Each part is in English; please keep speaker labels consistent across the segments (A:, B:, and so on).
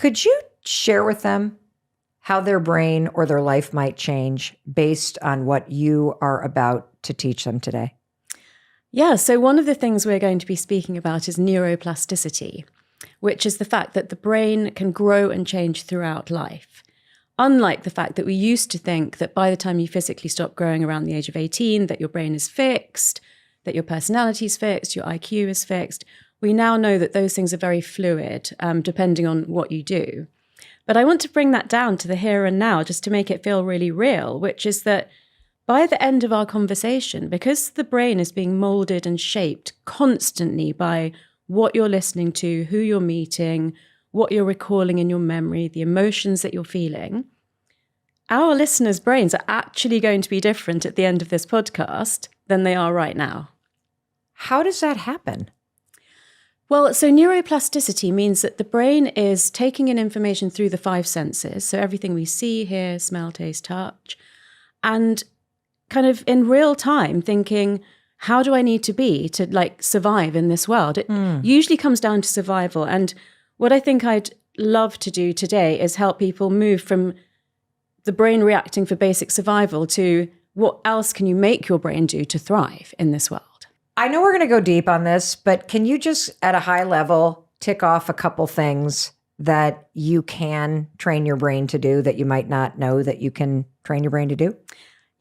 A: Could you share with them how their brain or their life might change based on what you are about to teach them today?
B: Yeah, so one of the things we're going to be speaking about is neuroplasticity, which is the fact that the brain can grow and change throughout life. Unlike the fact that we used to think that by the time you physically stop growing around the age of 18, that your brain is fixed, that your personality is fixed, your IQ is fixed. We now know that those things are very fluid, depending on what you do. But I want to bring that down to the here and now, just to make it feel really real, which is that by the end of our conversation, because the brain is being molded and shaped constantly by what you're listening to, who you're meeting, what you're recalling in your memory, the emotions that you're feeling, our listeners' brains are actually going to be different at the end of this podcast than they are right now.
A: How does that happen?
B: Well, so neuroplasticity means that the brain is taking in information through the five senses, so everything we see, hear, smell, taste, touch, and kind of in real time thinking, how do I need to be to survive in this world? It usually comes down to survival. And what I think I'd love to do today is help people move from the brain reacting for basic survival to what else can you make your brain do to thrive in this world?
A: I know we're going to go deep on this, but can you just at a high level tick off a couple things that you can train your brain to do that you might not know that you can train your brain to do?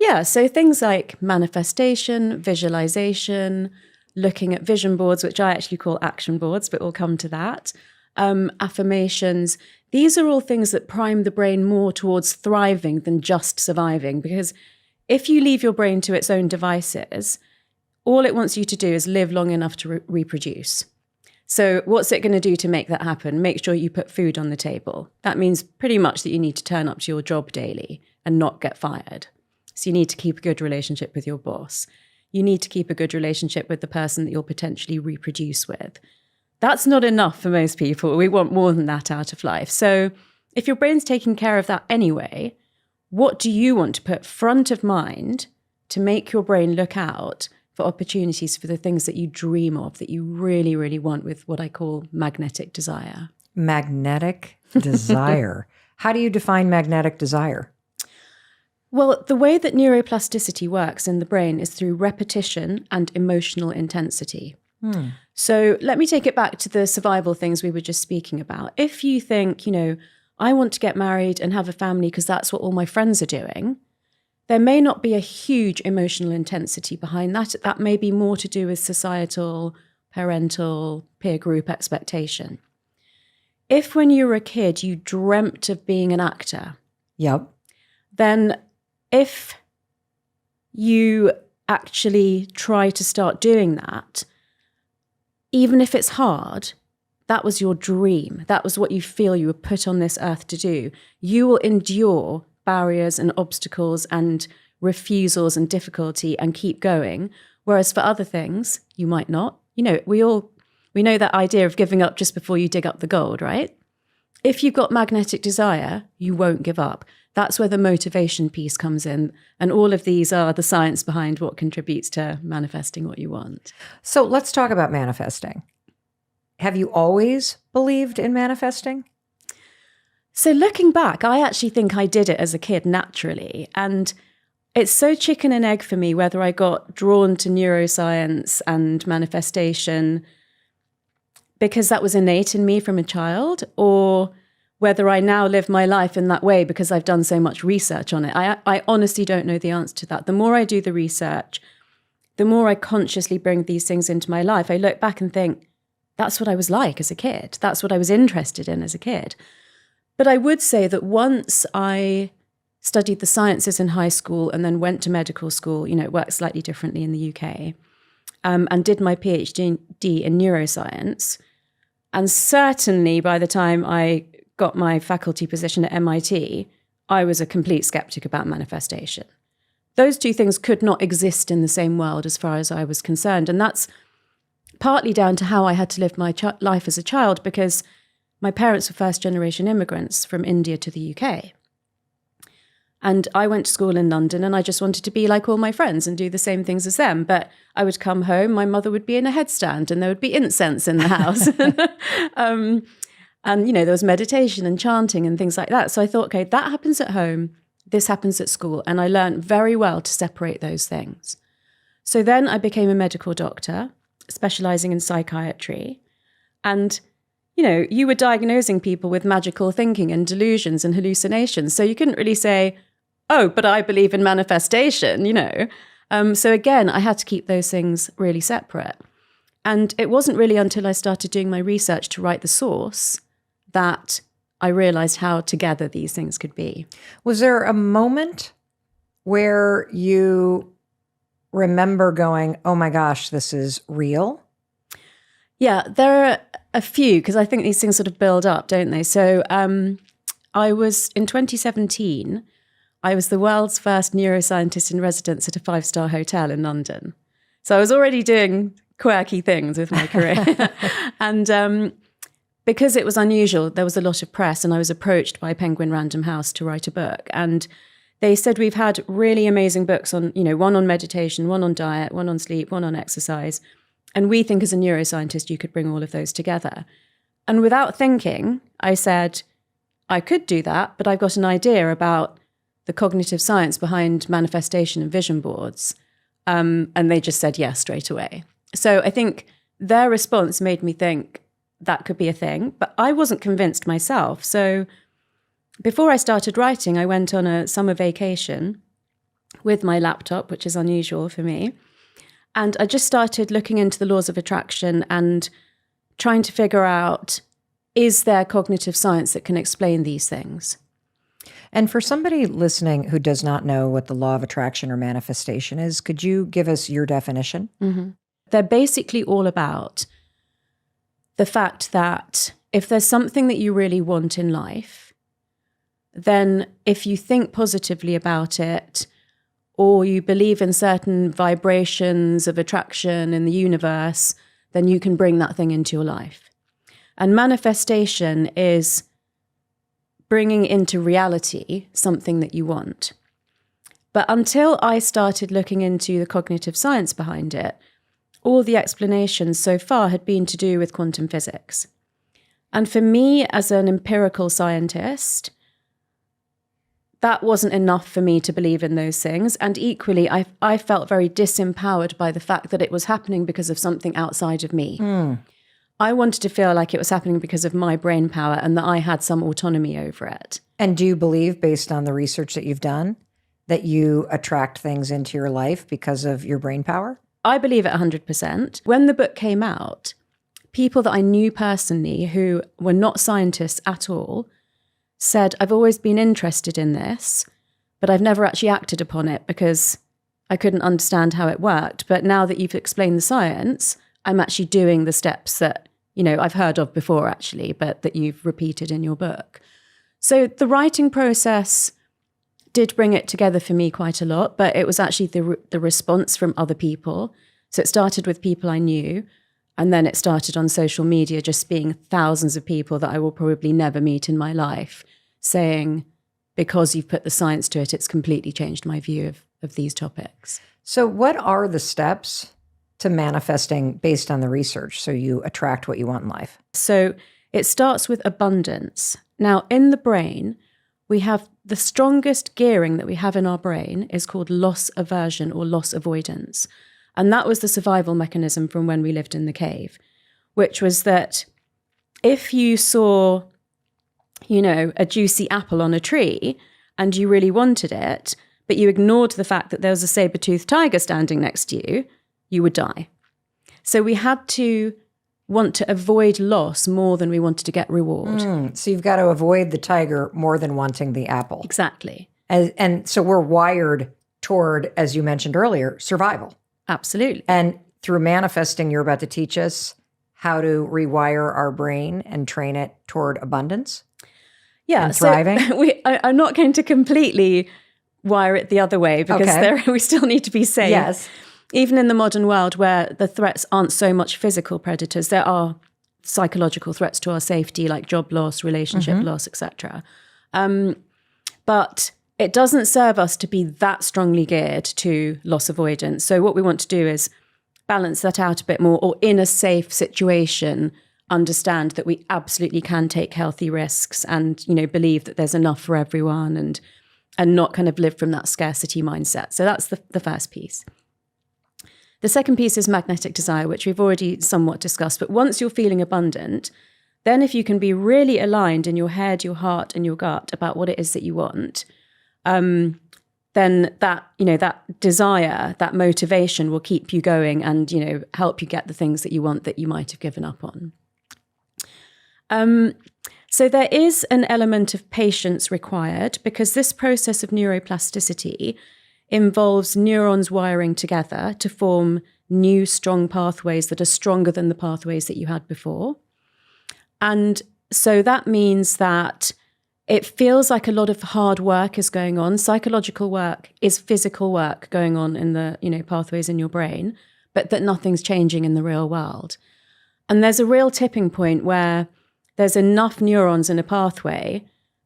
B: Yeah, so things like manifestation, visualization, looking at vision boards, which I actually call action boards, but we'll come to that. Affirmations. These are all things that prime the brain more towards thriving than just surviving. Because if you leave your brain to its own devices, all it wants you to do is live long enough to reproduce. So what's it going to do to make that happen? Make sure you put food on the table. That means pretty much that you need to turn up to your job daily and not get fired. So you need to keep a good relationship with your boss. You need to keep a good relationship with the person that you'll potentially reproduce with. That's not enough for most people. We want more than that out of life. So if your brain's taking care of that anyway, what do you want to put front of mind to make your brain look out for opportunities for the things that you dream of, that you really, really want with what I call magnetic desire?
A: Magnetic desire. How do you define magnetic desire?
B: Well, the way that neuroplasticity works in the brain is through repetition and emotional intensity. So let me take it back to the survival things we were just speaking about. If you think, I want to get married and have a family because that's what all my friends are doing, there may not be a huge emotional intensity behind that. That may be more to do with societal, parental, peer group expectation. If when you were a kid, you dreamt of being an actor, then if you actually try to start doing that, even if it's hard, that was your dream. That was what you feel you were put on this earth to do. You will endure barriers and obstacles and refusals and difficulty and keep going. Whereas for other things, you might not. We know that idea of giving up just before you dig up the gold, right? If you've got magnetic desire, you won't give up. That's where the motivation piece comes in. And all of these are the science behind what contributes to manifesting what you want.
A: So let's talk about manifesting. Have you always believed in manifesting?
B: So looking back, I actually think I did it as a kid naturally. And it's so chicken and egg for me whether I got drawn to neuroscience and manifestation because that was innate in me from a child, or whether I now live my life in that way because I've done so much research on it. I honestly don't know the answer to that. The more I do the research, the more I consciously bring these things into my life. I look back and think, that's what I was like as a kid. That's what I was interested in as a kid. But I would say that once I studied the sciences in high school and then went to medical school, it works slightly differently in the UK, and did my PhD in neuroscience. And certainly by the time I got my faculty position at MIT, I was a complete skeptic about manifestation. Those two things could not exist in the same world as far as I was concerned. And that's partly down to how I had to live my life as a child, because my parents were first-generation immigrants from India to the UK. And I went to school in London and I just wanted to be like all my friends and do the same things as them. But I would come home, my mother would be in a headstand and there would be incense in the house. And, there was meditation and chanting and things like that. So I thought, okay, that happens at home. This happens at school. And I learned very well to separate those things. So then I became a medical doctor, specializing in psychiatry. And, you were diagnosing people with magical thinking and delusions and hallucinations. So you couldn't really say, oh, but I believe in manifestation, So again, I had to keep those things really separate. And it wasn't really until I started doing my research to write the source that I realized how together these things could be.
A: Was there a moment where you remember going, oh my gosh, this is real?
B: Yeah, there are a few, because I think these things sort of build up, don't they? So I was, in 2017, I was the world's first neuroscientist in residence at a 5-star hotel in London. So I was already doing quirky things with my career. And because it was unusual, there was a lot of press, and I was approached by Penguin Random House to write a book. And they said, we've had really amazing books on, one on meditation, one on diet, one on sleep, one on exercise. And we think as a neuroscientist, you could bring all of those together. And without thinking, I said, I could do that, but I've got an idea about the cognitive science behind manifestation and vision boards. And they just said yes straight away. So I think their response made me think that could be a thing, but I wasn't convinced myself. So before I started writing, I went on a summer vacation with my laptop, which is unusual for me. And I just started looking into the laws of attraction and trying to figure out, is there cognitive science that can explain these things?
A: And for somebody listening who does not know what the law of attraction or manifestation is, could you give us your definition?
B: Mm-hmm. They're basically all about the fact that if there's something that you really want in life, then if you think positively about it, or you believe in certain vibrations of attraction in the universe, then you can bring that thing into your life. And manifestation is bringing into reality something that you want. But until I started looking into the cognitive science behind it, all the explanations so far had been to do with quantum physics. And for me, as an empirical scientist, that wasn't enough for me to believe in those things. And equally, I felt very disempowered by the fact that it was happening because of something outside of me. I wanted to feel like it was happening because of my brain power and that I had some autonomy over it.
A: And do you believe, based on the research that you've done, that you attract things into your life because of your brain power?
B: I believe it 100%. When the book came out, people that I knew personally who were not scientists at all said, I've always been interested in this, but I've never actually acted upon it because I couldn't understand how it worked. But now that you've explained the science, I'm actually doing the steps that, I've heard of before actually, but that you've repeated in your book. So the writing process did bring it together for me quite a lot, but it was actually the response from other people. So it started with people I knew, and then it started on social media, just being thousands of people that I will probably never meet in my life, saying, because you've put the science to it, it's completely changed my view of these topics.
A: So what are the steps to manifesting based on the research so you attract what you want in life?
B: So it starts with abundance. Now, in the brain, we have the strongest gearing that we have in our brain is called loss aversion or loss avoidance. And that was the survival mechanism from when we lived in the cave, which was that if you saw, a juicy apple on a tree and you really wanted it, but you ignored the fact that there was a saber-toothed tiger standing next to you, you would die. So we had to want to avoid loss more than we wanted to get reward.
A: So you've got to avoid the tiger more than wanting the apple.
B: Exactly.
A: And so we're wired toward, as you mentioned earlier, survival.
B: Absolutely.
A: And through manifesting, you're about to teach us how to rewire our brain and train it toward abundance.
B: Yeah,
A: and thriving.
B: So I'm not going to completely wire it the other way because we still need to be safe.
A: Yes.
B: Even in the modern world where the threats aren't so much physical predators, there are psychological threats to our safety like job loss, relationship loss, etc. But it doesn't serve us to be that strongly geared to loss avoidance. So what we want to do is balance that out a bit more, or in a safe situation, understand that we absolutely can take healthy risks and, believe that there's enough for everyone and not kind of live from that scarcity mindset. So that's the first piece. The second piece is magnetic desire, which we've already somewhat discussed. But once you're feeling abundant, then if you can be really aligned in your head, your heart, and your gut about what it is that you want, then that desire, that motivation will keep you going and, help you get the things that you want that you might have given up on. So there is an element of patience required because this process of neuroplasticity involves neurons wiring together to form new strong pathways that are stronger than the pathways that you had before. And so that means that it feels like a lot of hard work is going on. Psychological work is physical work going on in the, pathways in your brain, but that nothing's changing in the real world. And there's a real tipping point where there's enough neurons in a pathway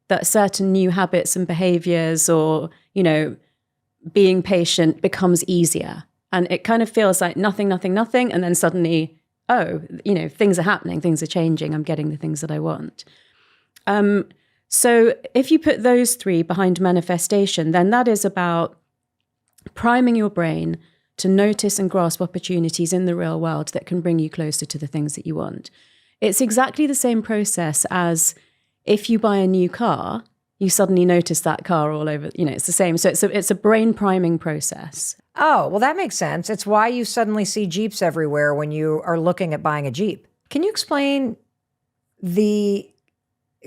B: that certain new habits and behaviors or, being patient becomes easier. And it kind of feels like nothing. And then suddenly, things are happening, things are changing. I'm getting the things that I want. So if you put those three behind manifestation, then that is about priming your brain to notice and grasp opportunities in the real world that can bring you closer to the things that you want. It's exactly the same process as if you buy a new car, you suddenly notice that car all over, it's the same. So it's a brain priming process.
A: Oh, well, that makes sense. It's why you suddenly see Jeeps everywhere when you are looking at buying a Jeep. Can you explain the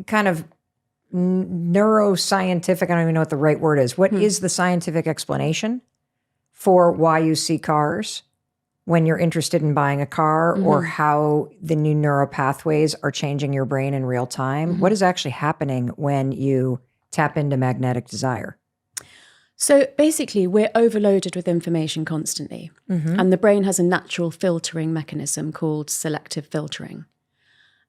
A: kind of neuroscientific, I don't even know what the right word is. What is the scientific explanation for why you see cars when you're interested in buying a car, or how the new neural pathways are changing your brain in real time? What is actually happening when you tap into magnetic desire?
B: So basically, we're overloaded with information constantly. And the brain has a natural filtering mechanism called selective filtering.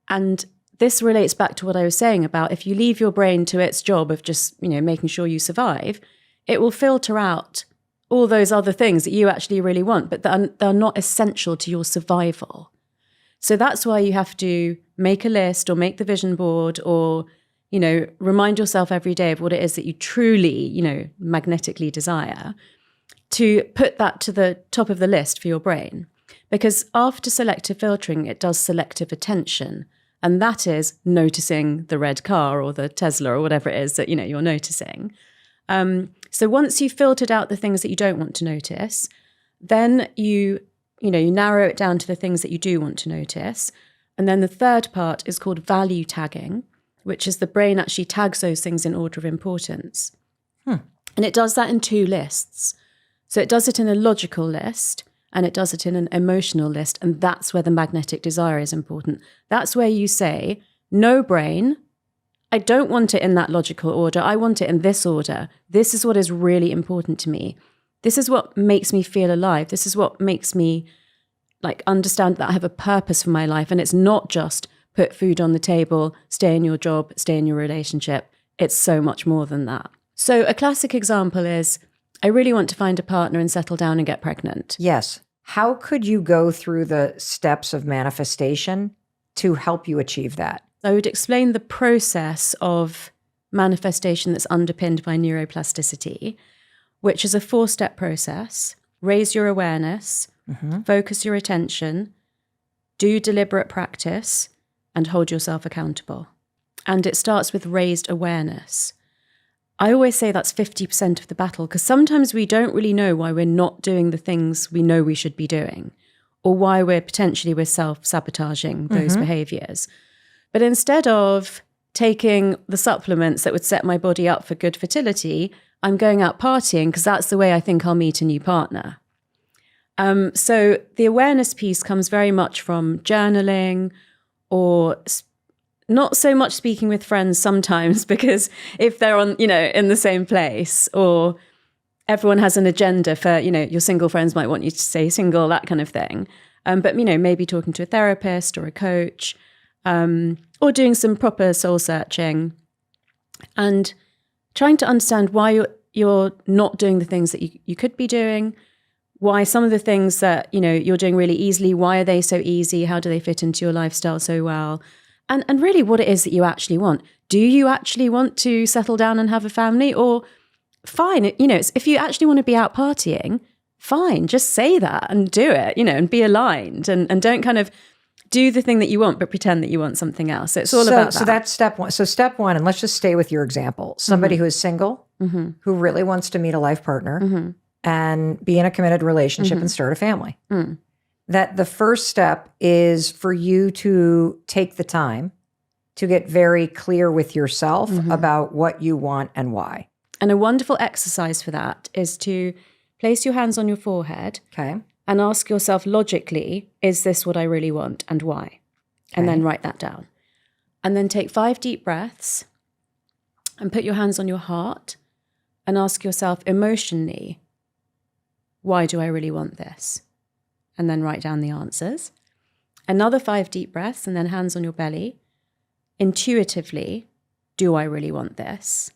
B: And this relates back to what I was saying about if you leave your brain to its job of just, making sure you survive, it will filter out all those other things that you actually really want, but they're not essential to your survival. So that's why you have to make a list or make the vision board or, remind yourself every day of what it is that you truly, magnetically desire, to put that to the top of the list for your brain. Because after selective filtering, it does selective attention. And that is noticing the red car or the Tesla or whatever it is that, you're noticing. So once you've filtered out the things that you don't want to notice, then you narrow it down to the things that you do want to notice. And then the third part is called value tagging, which is the brain actually tags those things in order of importance. And it does that in two lists. So it does it in a logical list and it does it in an emotional list. And that's where the magnetic desire is important. That's where you say, no brain, I don't want it in that logical order. I want it in this order. This is what is really important to me. This is what makes me feel alive. This is what makes me understand that I have a purpose for my life. And it's not just put food on the table, stay in your job, stay in your relationship. It's so much more than that. So a classic example is, I really want to find a partner and settle down and get pregnant.
A: Yes. How could you go through the steps of manifestation to help you achieve that?
B: I would explain the process of manifestation that's underpinned by neuroplasticity, which is a 4-step process. Raise your awareness, focus your attention, do deliberate practice, and hold yourself accountable. And it starts with raised awareness. I always say that's 50% of the battle, because sometimes we don't really know why we're not doing the things we know we should be doing, or why we're self-sabotaging those behaviors. But instead of taking the supplements that would set my body up for good fertility, I'm going out partying because that's the way I think I'll meet a new partner. So the awareness piece comes very much from journaling, or not so much speaking with friends sometimes, because if they're on, in the same place, or everyone has an agenda for, your single friends might want you to stay single, that kind of thing. But, maybe talking to a therapist or a coach, or doing some proper soul searching and trying to understand why you're not doing the things that you could be doing, why some of the things that, you're doing really easily, why are they so easy? How do they fit into your lifestyle so well? And really what it is that you actually want. Do you actually want to settle down and have a family? Or fine, if you actually want to be out partying, fine, just say that and do it, and be aligned and don't kind of do the thing that you want, but pretend that you want something else. So it's all about that.
A: So that's step one. So step one, and let's just stay with your example. Somebody who is single, who really wants to meet a life partner and be in a committed relationship and start a family. That the first step is for you to take the time to get very clear with yourself about what you want and why.
B: And a wonderful exercise for that is to place your hands on your forehead.
A: Okay.
B: And ask yourself logically, is this what I really want and why? And then write that down. And then take 5 deep breaths and put your hands on your heart and ask yourself emotionally, why do I really want this? And then write down the answers. Another 5 deep breaths and then hands on your belly. Intuitively, do I really want this?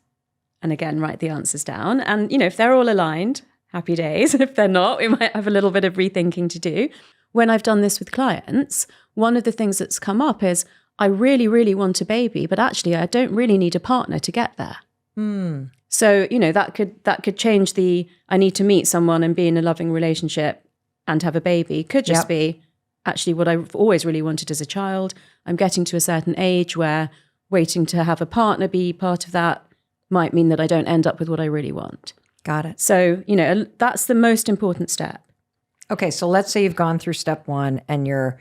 B: And again, write the answers down. And, if they're all aligned, happy days. If they're not, we might have a little bit of rethinking to do. When I've done this with clients, one of the things that's come up is, I really, really want a baby, but actually I don't really need a partner to get there. So, that could change I need to meet someone and be in a loving relationship and have a baby. Could just be actually what I've always really wanted as a child. I'm getting to a certain age where waiting to have a partner be part of that might mean that I don't end up with what I really want.
A: Got it.
B: So, that's the most important step.
A: Okay, so let's say you've gone through step one and your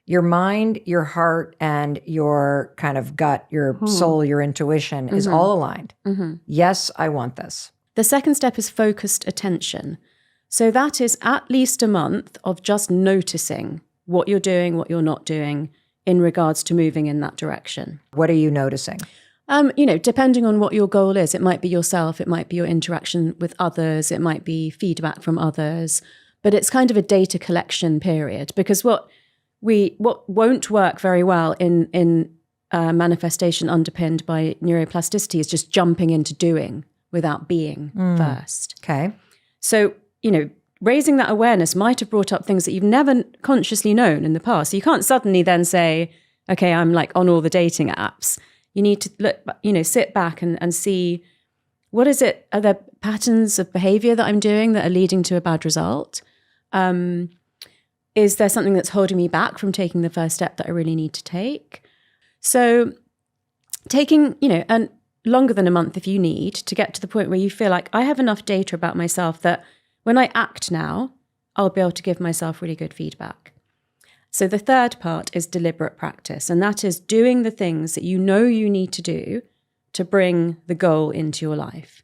A: mind, your heart, and your kind of gut, your soul, your intuition is all aligned. Yes, I want this.
B: The second step is focused attention. So that is at least a month of just noticing what you're doing, what you're not doing in regards to moving in that direction.
A: What are you noticing?
B: Depending on what your goal is, it might be yourself, it might be your interaction with others, it might be feedback from others, but it's kind of a data collection period, because what won't work very well in manifestation underpinned by neuroplasticity is just jumping into doing without being first.
A: Okay.
B: So, raising that awareness might have brought up things that you've never consciously known in the past. So you can't suddenly then say, okay, I'm like on all the dating apps. You need to look, sit back and see, what is it? Are there patterns of behavior that I'm doing that are leading to a bad result? Is there something that's holding me back from taking the first step that I really need to take? So taking, and longer than a month if you need, to get to the point where you feel like I have enough data about myself that when I act now, I'll be able to give myself really good feedback. So the third part is deliberate practice, and that is doing the things that you know you need to do to bring the goal into your life.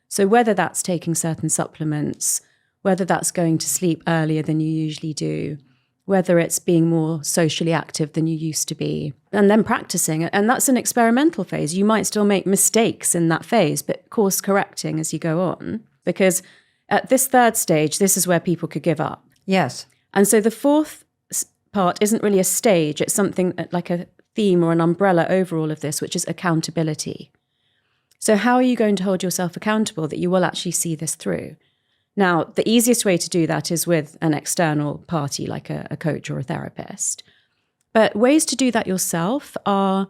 B: So whether that's taking certain supplements, whether that's going to sleep earlier than you usually do, whether it's being more socially active than you used to be, and then practicing. And that's an experimental phase. You might still make mistakes in that phase, but course correcting as you go on, because at this third stage, this is where people could give up.
A: Yes.
B: And so the fourth part isn't really a stage. It's something like a theme or an umbrella over all of this, which is accountability. So how are you going to hold yourself accountable that you will actually see this through? Now, the easiest way to do that is with an external party like a coach or a therapist. But ways to do that yourself are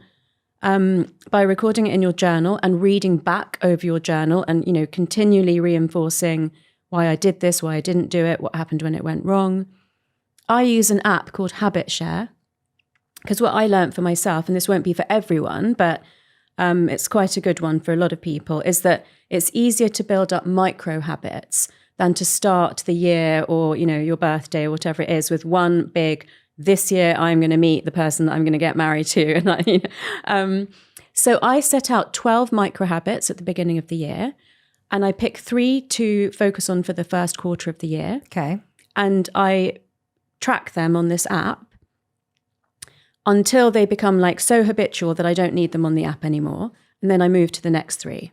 B: by recording it in your journal and reading back over your journal and, continually reinforcing why I did this, why I didn't do it, what happened when it went wrong. I use an app called Habit Share, because what I learned for myself, and this won't be for everyone, but it's quite a good one for a lot of people, is that it's easier to build up micro habits than to start the year or, your birthday or whatever it is with one big, this year I'm going to meet the person that I'm going to get married to. So I set out 12 micro habits at the beginning of the year, and I pick 3 to focus on for the first quarter of the year.
A: Okay.
B: And I track them on this app until they become like so habitual that I don't need them on the app anymore. And then I move to the next 3.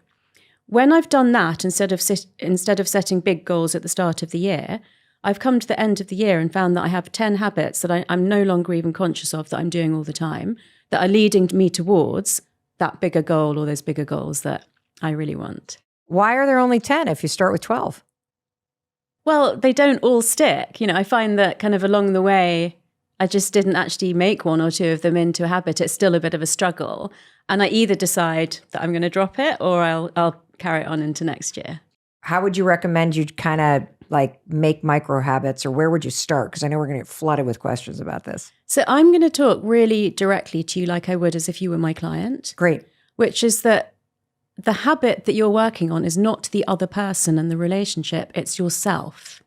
B: When I've done that, instead of setting big goals at the start of the year, I've come to the end of the year and found that I have 10 habits that I'm no longer even conscious of that I'm doing all the time that are leading me towards that bigger goal or those bigger goals that I really want.
A: Why are there only 10 if you start with 12?
B: Well, they don't all stick. I find that kind of along the way, I just didn't actually make one or two of them into a habit. It's still a bit of a struggle. And I either decide that I'm going to drop it or I'll carry it on into next year.
A: How would you recommend you kind of like make micro habits, or where would you start? Because I know we're going to get flooded with questions about this.
B: So I'm going to talk really directly to you like I would as if you were my client.
A: Great.
B: Which is that the habit that you're working on is not the other person and the relationship, it's yourself.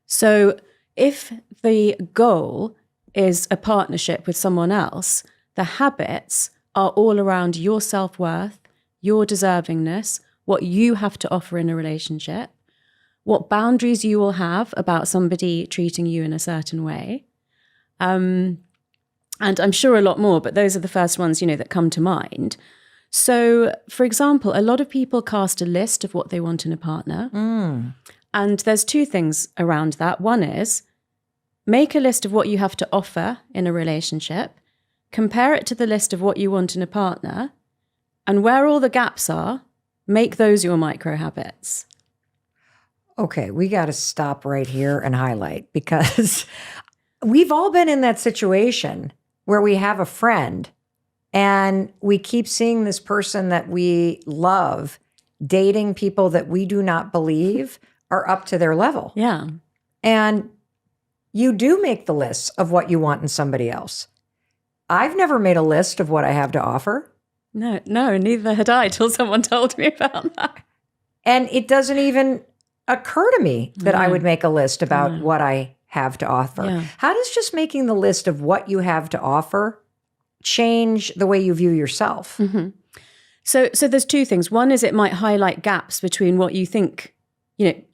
B: So if the goal is a partnership with someone else, the habits are all around your self-worth, your deservingness, what you have to offer in a relationship, what boundaries you will have about somebody treating you in a certain way. And I'm sure a lot more, but those are the first ones, that come to mind. So, for example, a lot of people cast a list of what they want in a partner. And there's two things around that. One is make a list of what you have to offer in a relationship, compare it to the list of what you want in a partner, and where all the gaps are, make those your micro habits.
A: Okay, we got to stop right here and highlight, because we've all been in that situation where we have a friend and we keep seeing this person that we love dating people that we do not believe are up to their level.
B: Yeah.
A: And you do make the lists of what you want in somebody else. I've never made a list of what I have to offer.
B: No, neither had I till someone told me about that.
A: And it doesn't even occur to me that I would make a list about what I have to offer.
B: Yeah.
A: How does just making the list of what you have to offer change the way you view yourself?
B: Mm-hmm. So there's two things. One is it might highlight gaps between what you think,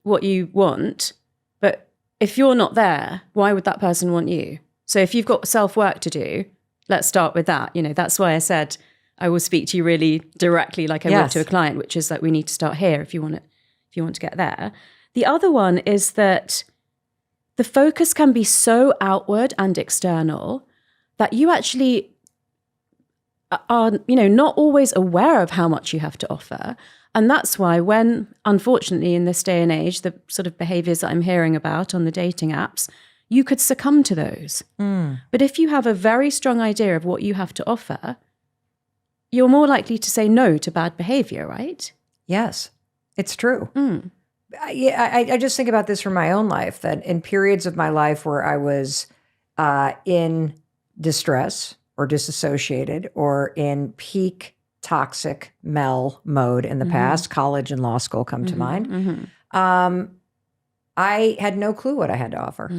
B: what you want. But if you're not there, why would that person want you? So if you've got self-work to do, let's start with that. That's why I said I will speak to you really directly like I would to a client, which is that we need to start here if you want to get there. The other one is that the focus can be so outward and external that you actually are, not always aware of how much you have to offer. And that's why when, unfortunately, in this day and age, the sort of behaviors that I'm hearing about on the dating apps, you could succumb to those. But if you have a very strong idea of what you have to offer, you're more likely to say no to bad behavior, right?
A: Yes, it's true. I just think about this from my own life, that in periods of my life where I was in distress or disassociated or in peak toxic Mel mode in the past, college and law school come to mind, I had no clue what I had to offer,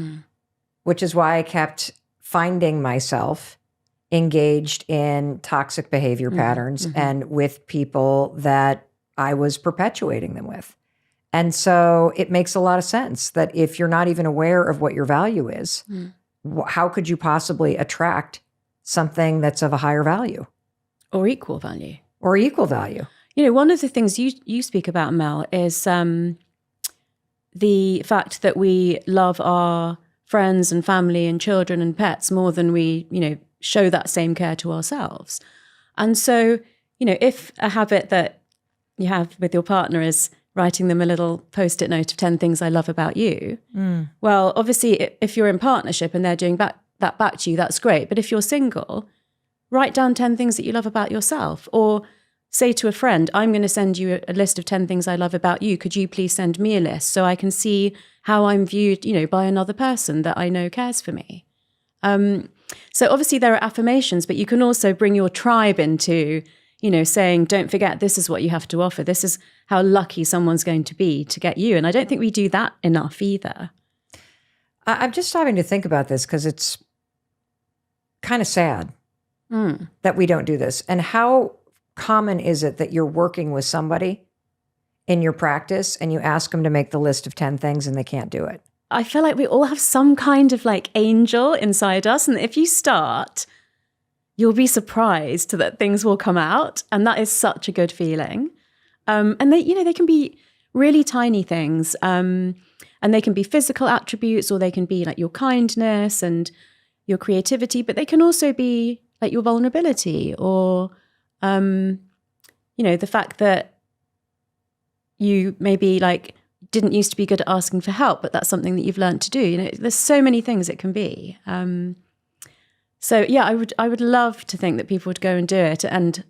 A: which is why I kept finding myself engaged in toxic behavior patterns and with people that I was perpetuating them with. And so it makes a lot of sense that if you're not even aware of what your value is, how could you possibly attract something that's of a higher value?
B: Or equal value.
A: Or equal value.
B: One of the things you speak about, Mel, is the fact that we love our friends and family and children and pets more than we, show that same care to ourselves. And so, if a habit that you have with your partner is writing them a little post-it note of 10 things I love about you, well, obviously, if you're in partnership and they're doing that back to you, that's great. But if you're single, write down 10 things that you love about yourself. Or say to a friend, I'm going to send you a list of 10 things I love about you. Could you please send me a list so I can see how I'm viewed, by another person that I know cares for me? So obviously there are affirmations, but you can also bring your tribe into, saying, don't forget, this is what you have to offer. This is how lucky someone's going to be to get you. And I don't think we do that enough either.
A: I'm just having to think about this because it's kind of sad that we don't do this. And how common is it that you're working with somebody in your practice and you ask them to make the list of 10 things and they can't do it?
B: I feel like we all have some kind of angel inside us. And if you start, you'll be surprised that things will come out. And that is such a good feeling. And they can be really tiny things. And they can be physical attributes, or they can be your kindness and your creativity, but they can also be your vulnerability, or, the fact that you maybe didn't used to be good at asking for help, but that's something that you've learned to do. You know, there's so many things it can be. So yeah, I would love to think that people would go and do it, and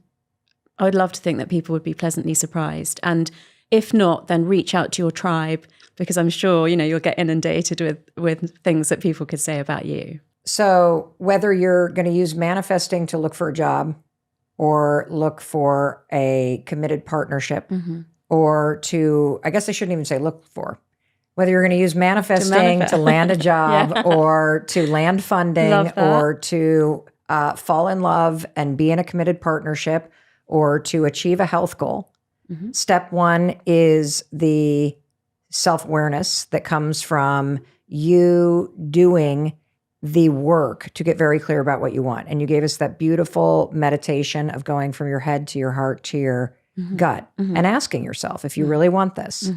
B: I would love to think that people would be pleasantly surprised. And if not, then reach out to your tribe, because I'm sure, you know, you'll get inundated with things that people could say about you.
A: So whether you're going to use manifesting to look for a job or look for a committed partnership or to, I guess I shouldn't even say look for, whether you're going to use manifesting to land a job or to land funding or to fall in love and be in a committed partnership or to achieve a health goal. Step one is the self-awareness that comes from you doing the work to get very clear about what you want. And you gave us that beautiful meditation of going from your head to your heart to your gut and asking yourself if you really want this.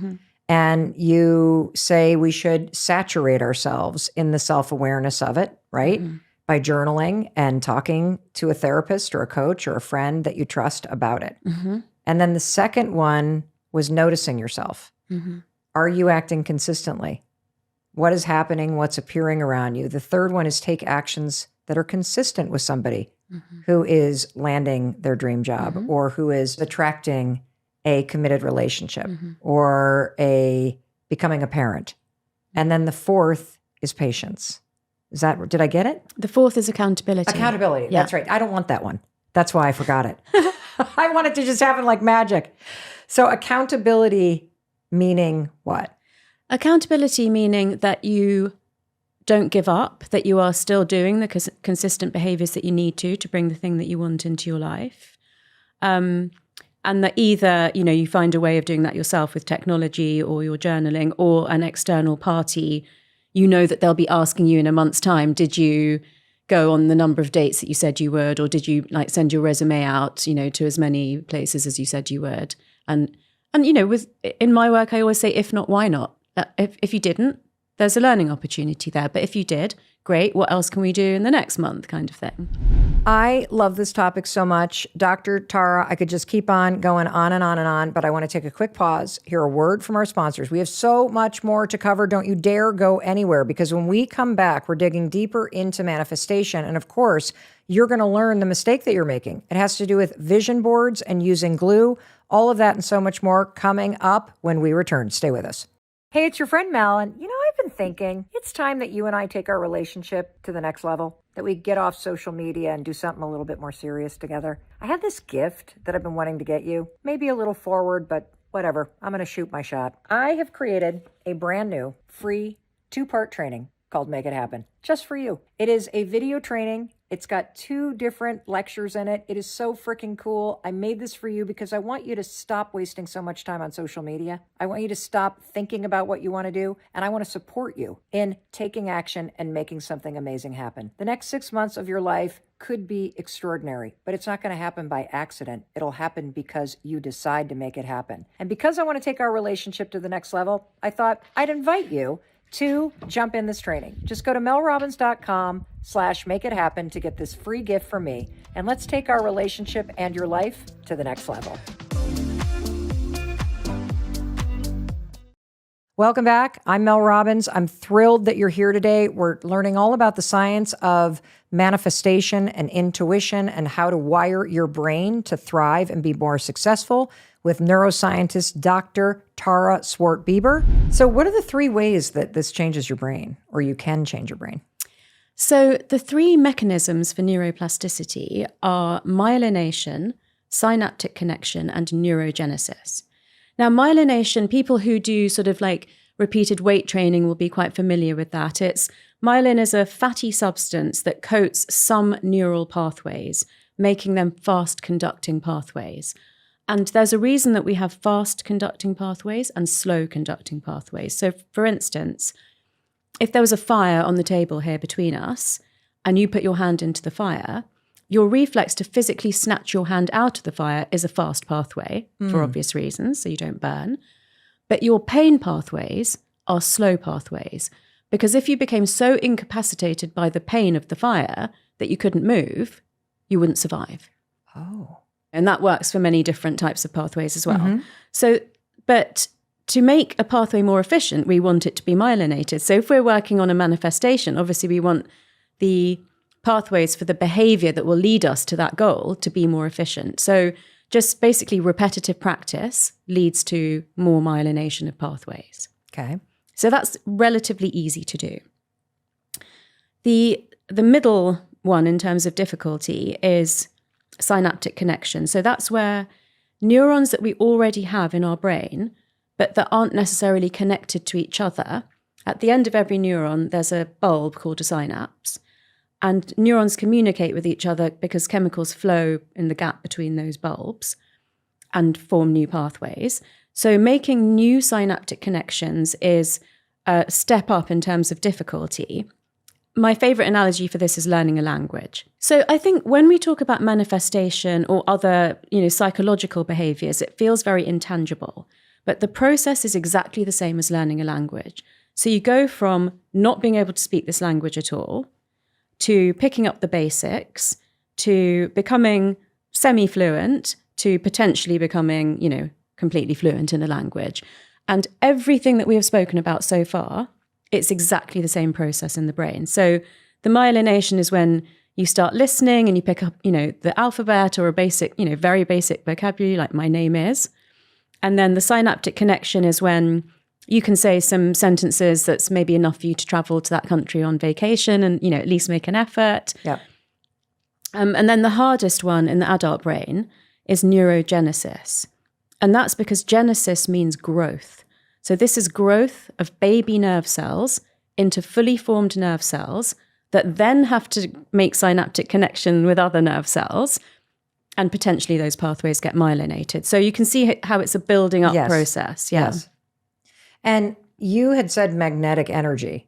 A: And you say we should saturate ourselves in the self-awareness of it, right? By journaling and talking to a therapist or a coach or a friend that you trust about it. And then the second one was noticing yourself. Are you acting consistently? What is happening? What's appearing around you? The third one is take actions that are consistent with somebody who is landing their dream job or who is attracting a committed relationship or becoming a parent. And then the fourth is patience. Did I get it?
B: The fourth is accountability.
A: Accountability. Yeah. That's right. I don't want that one. That's why I forgot it. I want it to just happen like magic. So accountability meaning what?
B: Accountability meaning that you don't give up, that you are still doing the consistent behaviors that you need to bring the thing that you want into your life. And that either, you know, you find a way of doing that yourself with technology or your journaling, or an external party, you know, that they'll be asking you in a month's time, did you go on the number of dates that you said you would, or did you like send your resume out, you know, to as many places as you said you would? And you know, in my work, I always say, if not, why not? If you didn't, there's a learning opportunity there. But if you did, great. What else can we do in the next month, kind of thing?
A: I love this topic so much. Dr. Tara, I could just keep on going on and on and on, but I want to take a quick pause, hear a word from our sponsors. We have so much more to cover. Don't you dare go anywhere, because when we come back, we're digging deeper into manifestation. And of course, you're going to learn the mistake that you're making. It has to do with vision boards and using glue. All of that and so much more coming up when we return. Stay with us. Hey, it's your friend Mel, and I've been thinking it's time that you and I take our relationship to the next level, that we get off social media and do something a little bit more serious together. I have this gift that I've been wanting to get you, maybe a little forward, but whatever, I'm going to shoot my shot. I have created a brand new free 2-part training called Make It Happen, just for you. It is a video training. It's got 2 different lectures in it. It is so freaking cool. I made this for you because I want you to stop wasting so much time on social media. I want you to stop thinking about what you want to do, and I want to support you in taking action and making something amazing happen. The next 6 months of your life could be extraordinary, but it's not going to happen by accident. It'll happen because you decide to make it happen. And because I want to take our relationship to the next level, I thought I'd invite you to jump in this training. Just go to melrobbins.com/makeithappen to get this free gift from me. And let's take our relationship and your life to the next level. Welcome back. I'm Mel Robbins. I'm thrilled that you're here today. We're learning all about the science of manifestation and intuition and how to wire your brain to thrive and be more successful with neuroscientist Dr. Tara Swart-Bieber. So what are the 3 ways that this changes your brain, or you can change your brain?
B: So the 3 mechanisms for neuroplasticity are myelination, synaptic connection, and neurogenesis. Now, myelination, people who do sort of like repeated weight training will be quite familiar with that. Myelin is a fatty substance that coats some neural pathways, making them fast conducting pathways. And there's a reason that we have fast conducting pathways and slow conducting pathways. So for instance, if there was a fire on the table here between us and you put your hand into the fire, your reflex to physically snatch your hand out of the fire is a fast pathway for obvious reasons, so you don't burn. But your pain pathways are slow pathways, because if you became so incapacitated by the pain of the fire that you couldn't move, you wouldn't survive.
A: Oh.
B: And that works for many different types of pathways as well. So, but to make a pathway more efficient, we want it to be myelinated. So if we're working on a manifestation, obviously we want the pathways for the behavior that will lead us to that goal to be more efficient. So just basically repetitive practice leads to more myelination of pathways.
A: Okay.
B: So that's relatively easy to do. The middle one in terms of difficulty is synaptic connection. So that's where neurons that we already have in our brain, but that aren't necessarily connected to each other. At the end of every neuron, there's a bulb called a synapse. And neurons communicate with each other because chemicals flow in the gap between those bulbs and form new pathways. So making new synaptic connections is a step up in terms of difficulty. My favorite analogy for this is learning a language. So I think when we talk about manifestation or other, psychological behaviors, it feels very intangible. But the process is exactly the same as learning a language. So you go from not being able to speak this language at all to picking up the basics, to becoming semi-fluent, to potentially becoming, completely fluent in a language. And everything that we have spoken about so far, it's exactly the same process in the brain. So the myelination is when you start listening and you pick up, the alphabet or a basic, very basic vocabulary like my name is. And then the synaptic connection is when you can say some sentences that's maybe enough for you to travel to that country on vacation and, at least make an effort.
A: Yeah.
B: And then the hardest one in the adult brain is neurogenesis. And that's because genesis means growth. So this is growth of baby nerve cells into fully formed nerve cells that then have to make synaptic connection with other nerve cells, and potentially those pathways get myelinated. So you can see how it's a building up process. Yeah.
A: Yes. And you had said magnetic energy.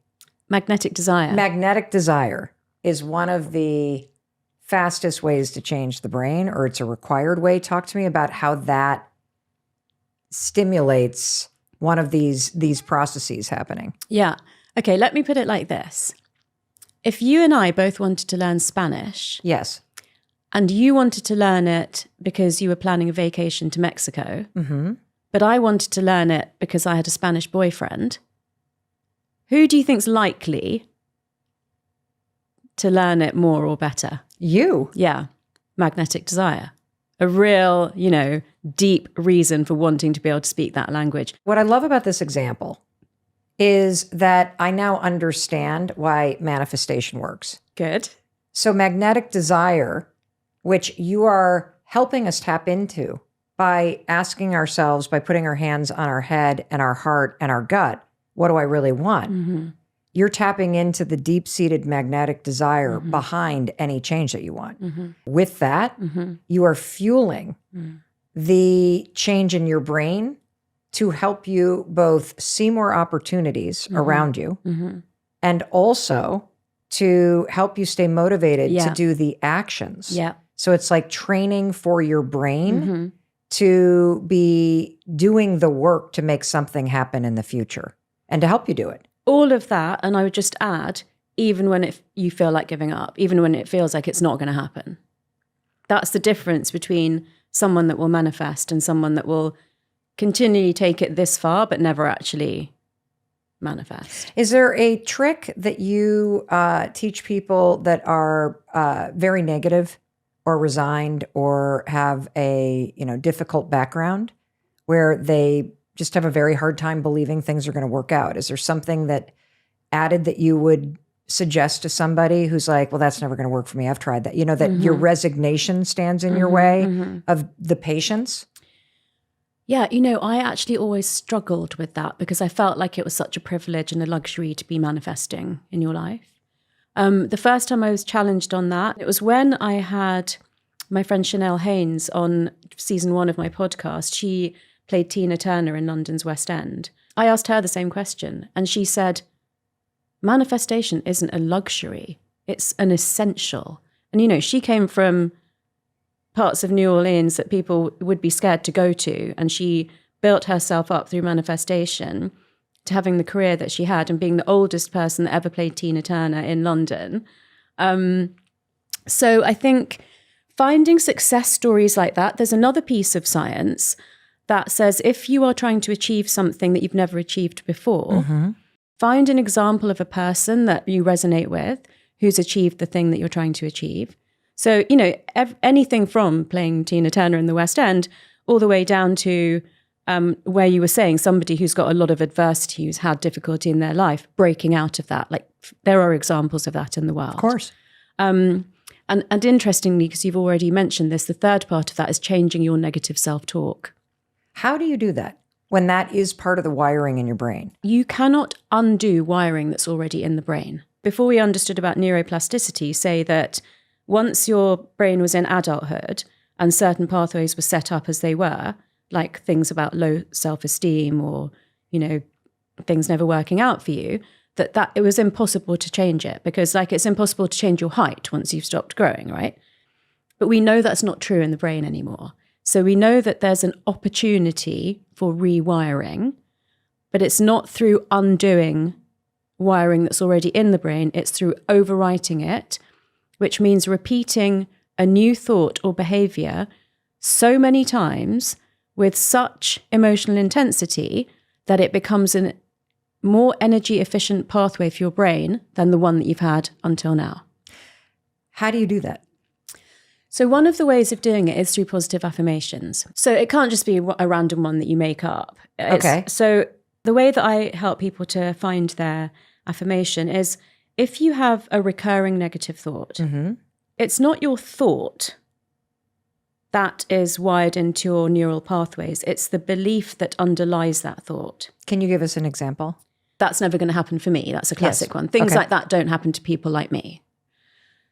B: Magnetic desire.
A: Magnetic desire is one of the fastest ways to change the brain, or it's a required way. Talk to me about how that stimulates one of these processes happening.
B: Yeah. Okay, let me put it like this. If you and I both wanted to learn Spanish.
A: Yes.
B: And you wanted to learn it because you were planning a vacation to Mexico, but I wanted to learn it because I had a Spanish boyfriend, who do you think's likely to learn it more or better?
A: You.
B: Yeah. Magnetic desire. A real, deep reason for wanting to be able to speak that language.
A: What I love about this example is that I now understand why manifestation works.
B: Good.
A: So magnetic desire, which you are helping us tap into by asking ourselves, by putting our hands on our head and our heart and our gut, what do I really want? You're tapping into the deep-seated magnetic desire behind any change that you want. With that, you are fueling the change in your brain to help you both see more opportunities around you and also to help you stay motivated to do the actions.
B: Yeah.
A: So it's like training for your brain to be doing the work to make something happen in the future and to help you do it.
B: All of that, and I would just add, even when you feel like giving up, even when it feels like it's not going to happen. That's the difference between someone that will manifest and someone that will continually take it this far but never actually manifest.
A: Is there a trick that you teach people that are very negative or resigned or have a difficult background where they just have a very hard time believing things are going to work out? Is there something that you would suggest to somebody who's like, well, that's never going to work for me. I've tried that. That your resignation stands in your way of the patience?
B: Yeah, I actually always struggled with that because I felt like it was such a privilege and a luxury to be manifesting in your life. The first time I was challenged on that, it was when I had my friend Chanel Haynes on season 1 of my podcast. She played Tina Turner in London's West End. I asked her the same question, and she said, manifestation isn't a luxury, it's an essential. And, she came from parts of New Orleans that people would be scared to go to, and she built herself up through manifestation to having the career that she had and being the oldest person that ever played Tina Turner in London. So I think finding success stories like that, there's another piece of science that says if you are trying to achieve something that you've never achieved before, find an example of a person that you resonate with who's achieved the thing that you're trying to achieve. So, anything from playing Tina Turner in the West End all the way down to where you were saying somebody who's got a lot of adversity, who's had difficulty in their life, breaking out of that. Like, there are examples of that in the world.
A: Of course.
B: And interestingly, because you've already mentioned this, the third part of that is changing your negative self-talk.
A: How do you do that when that is part of the wiring in your brain?
B: You cannot undo wiring that's already in the brain. Before we understood about neuroplasticity, say that once your brain was in adulthood and certain pathways were set up as they were, like things about low self-esteem or, things never working out for you, that it was impossible to change it because it's impossible to change your height once you've stopped growing, right? But we know that's not true in the brain anymore. So we know that there's an opportunity for rewiring, but it's not through undoing wiring that's already in the brain. It's through overwriting it, which means repeating a new thought or behavior so many times with such emotional intensity that it becomes a more energy efficient pathway for your brain than the one that you've had until now.
A: How do you do that?
B: So one of the ways of doing it is through positive affirmations. So it can't just be a random one that you make up.
A: Okay.
B: So the way that I help people to find their affirmation is if you have a recurring negative thought, it's not your thought that is wired into your neural pathways. It's the belief that underlies that thought.
A: Can you give us an example?
B: That's never going to happen for me. That's a classic one. Things
A: Okay.
B: like that don't happen to people like me.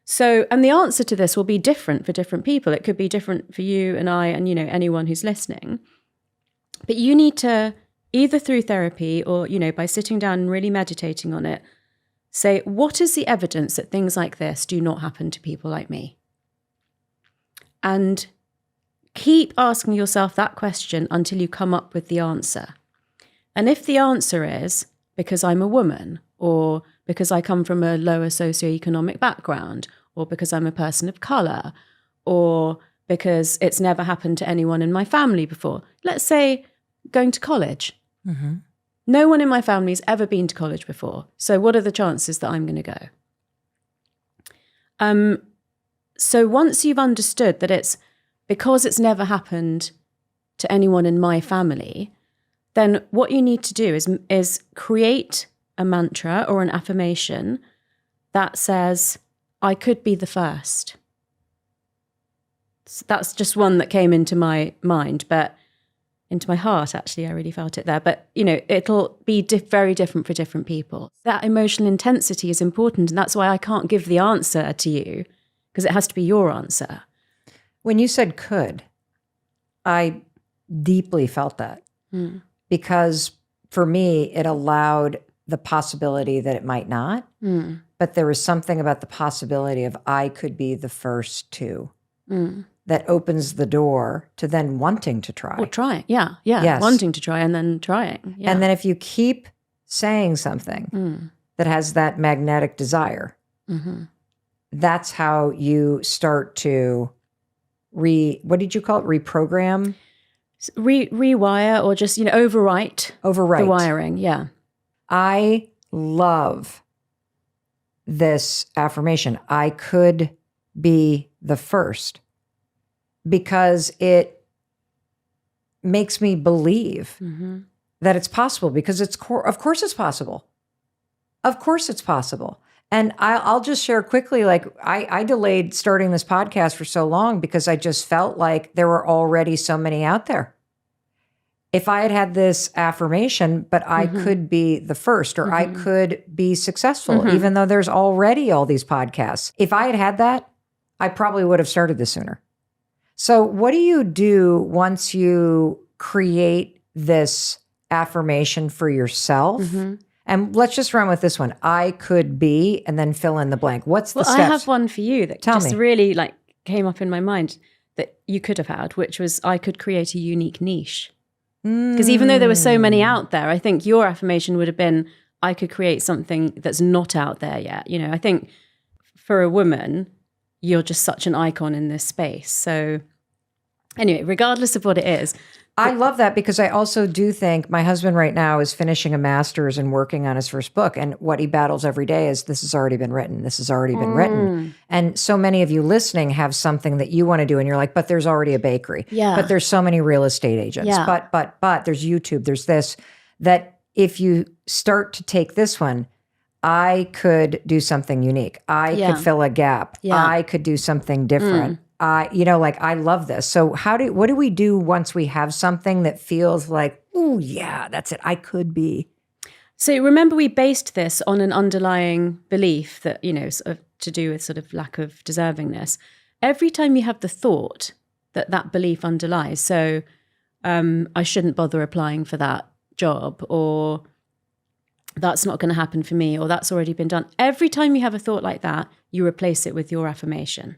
B: So, and the answer to this will be different for different people. It could be different for you and I and, anyone who's listening. But you need to, either through therapy or, by sitting down and really meditating on it, say, what is the evidence that things like this do not happen to people like me? And keep asking yourself that question until you come up with the answer. And if the answer is because I'm a woman, or because I come from a lower socioeconomic background, or because I'm a person of colour, or because it's never happened to anyone in my family before. Let's say going to college. No one in my family has ever been to college before. So what are the chances that I'm going to go? So once you've understood that it's because it's never happened to anyone in my family, then what you need to do is create a mantra or an affirmation that says, I could be the first. So that's just one that came into my mind, but into my heart, actually, I really felt it there. But, it'll be very different for different people. That emotional intensity is important. And that's why I can't give the answer to you, because it has to be your answer.
A: When you said could, I deeply felt that because for me, it allowed the possibility that it might not, but there was something about the possibility of I could be the first to that opens the door to then wanting to try.
B: Or trying, yeah.
A: Yes.
B: Wanting to try and then trying. Yeah.
A: And then if you keep saying something that has that magnetic desire, that's how you start to what did you call it? Reprogram?
B: Rewire or just, overwrite.
A: Overwrite.
B: The wiring, yeah.
A: I love this affirmation. I could be the first because it makes me believe that it's possible because of course it's possible. Of course it's possible. And I'll just share quickly, I delayed starting this podcast for so long because I just felt like there were already so many out there. If I had had this affirmation, but I could be the first, or I could be successful, even though there's already all these podcasts. If I had had that, I probably would have started this sooner. So what do you do once you create this affirmation for yourself? And let's just run with this one. I could be, and then fill in the blank. What's the steps?
B: I have one for you that
A: Tell
B: just
A: me.
B: really came up in my mind that you could have had, which was I could create a unique niche. Because even though there were so many out there, I think your affirmation would have been, I could create something that's not out there yet. I think for a woman, you're just such an icon in this space. So anyway, regardless of what it is,
A: I love that because I also do think my husband right now is finishing a master's and working on his first book. And what he battles every day is this has already been written. This has already been written. And so many of you listening have something that you want to do. And you're like, but there's already a bakery.
B: Yeah.
A: But there's so many real estate agents.
B: Yeah.
A: But there's YouTube. There's this, that if you start to take this one, I could do something unique. I could fill a gap.
B: Yeah.
A: I could do something different. I love this. So what do we do once we have something that feels like, oh yeah, that's it. I could be.
B: So remember, we based this on an underlying belief that, sort of to do with sort of lack of deservingness. Every time you have the thought that belief underlies, so I shouldn't bother applying for that job, or that's not going to happen for me, or that's already been done. Every time you have a thought like that, you replace it with your affirmation.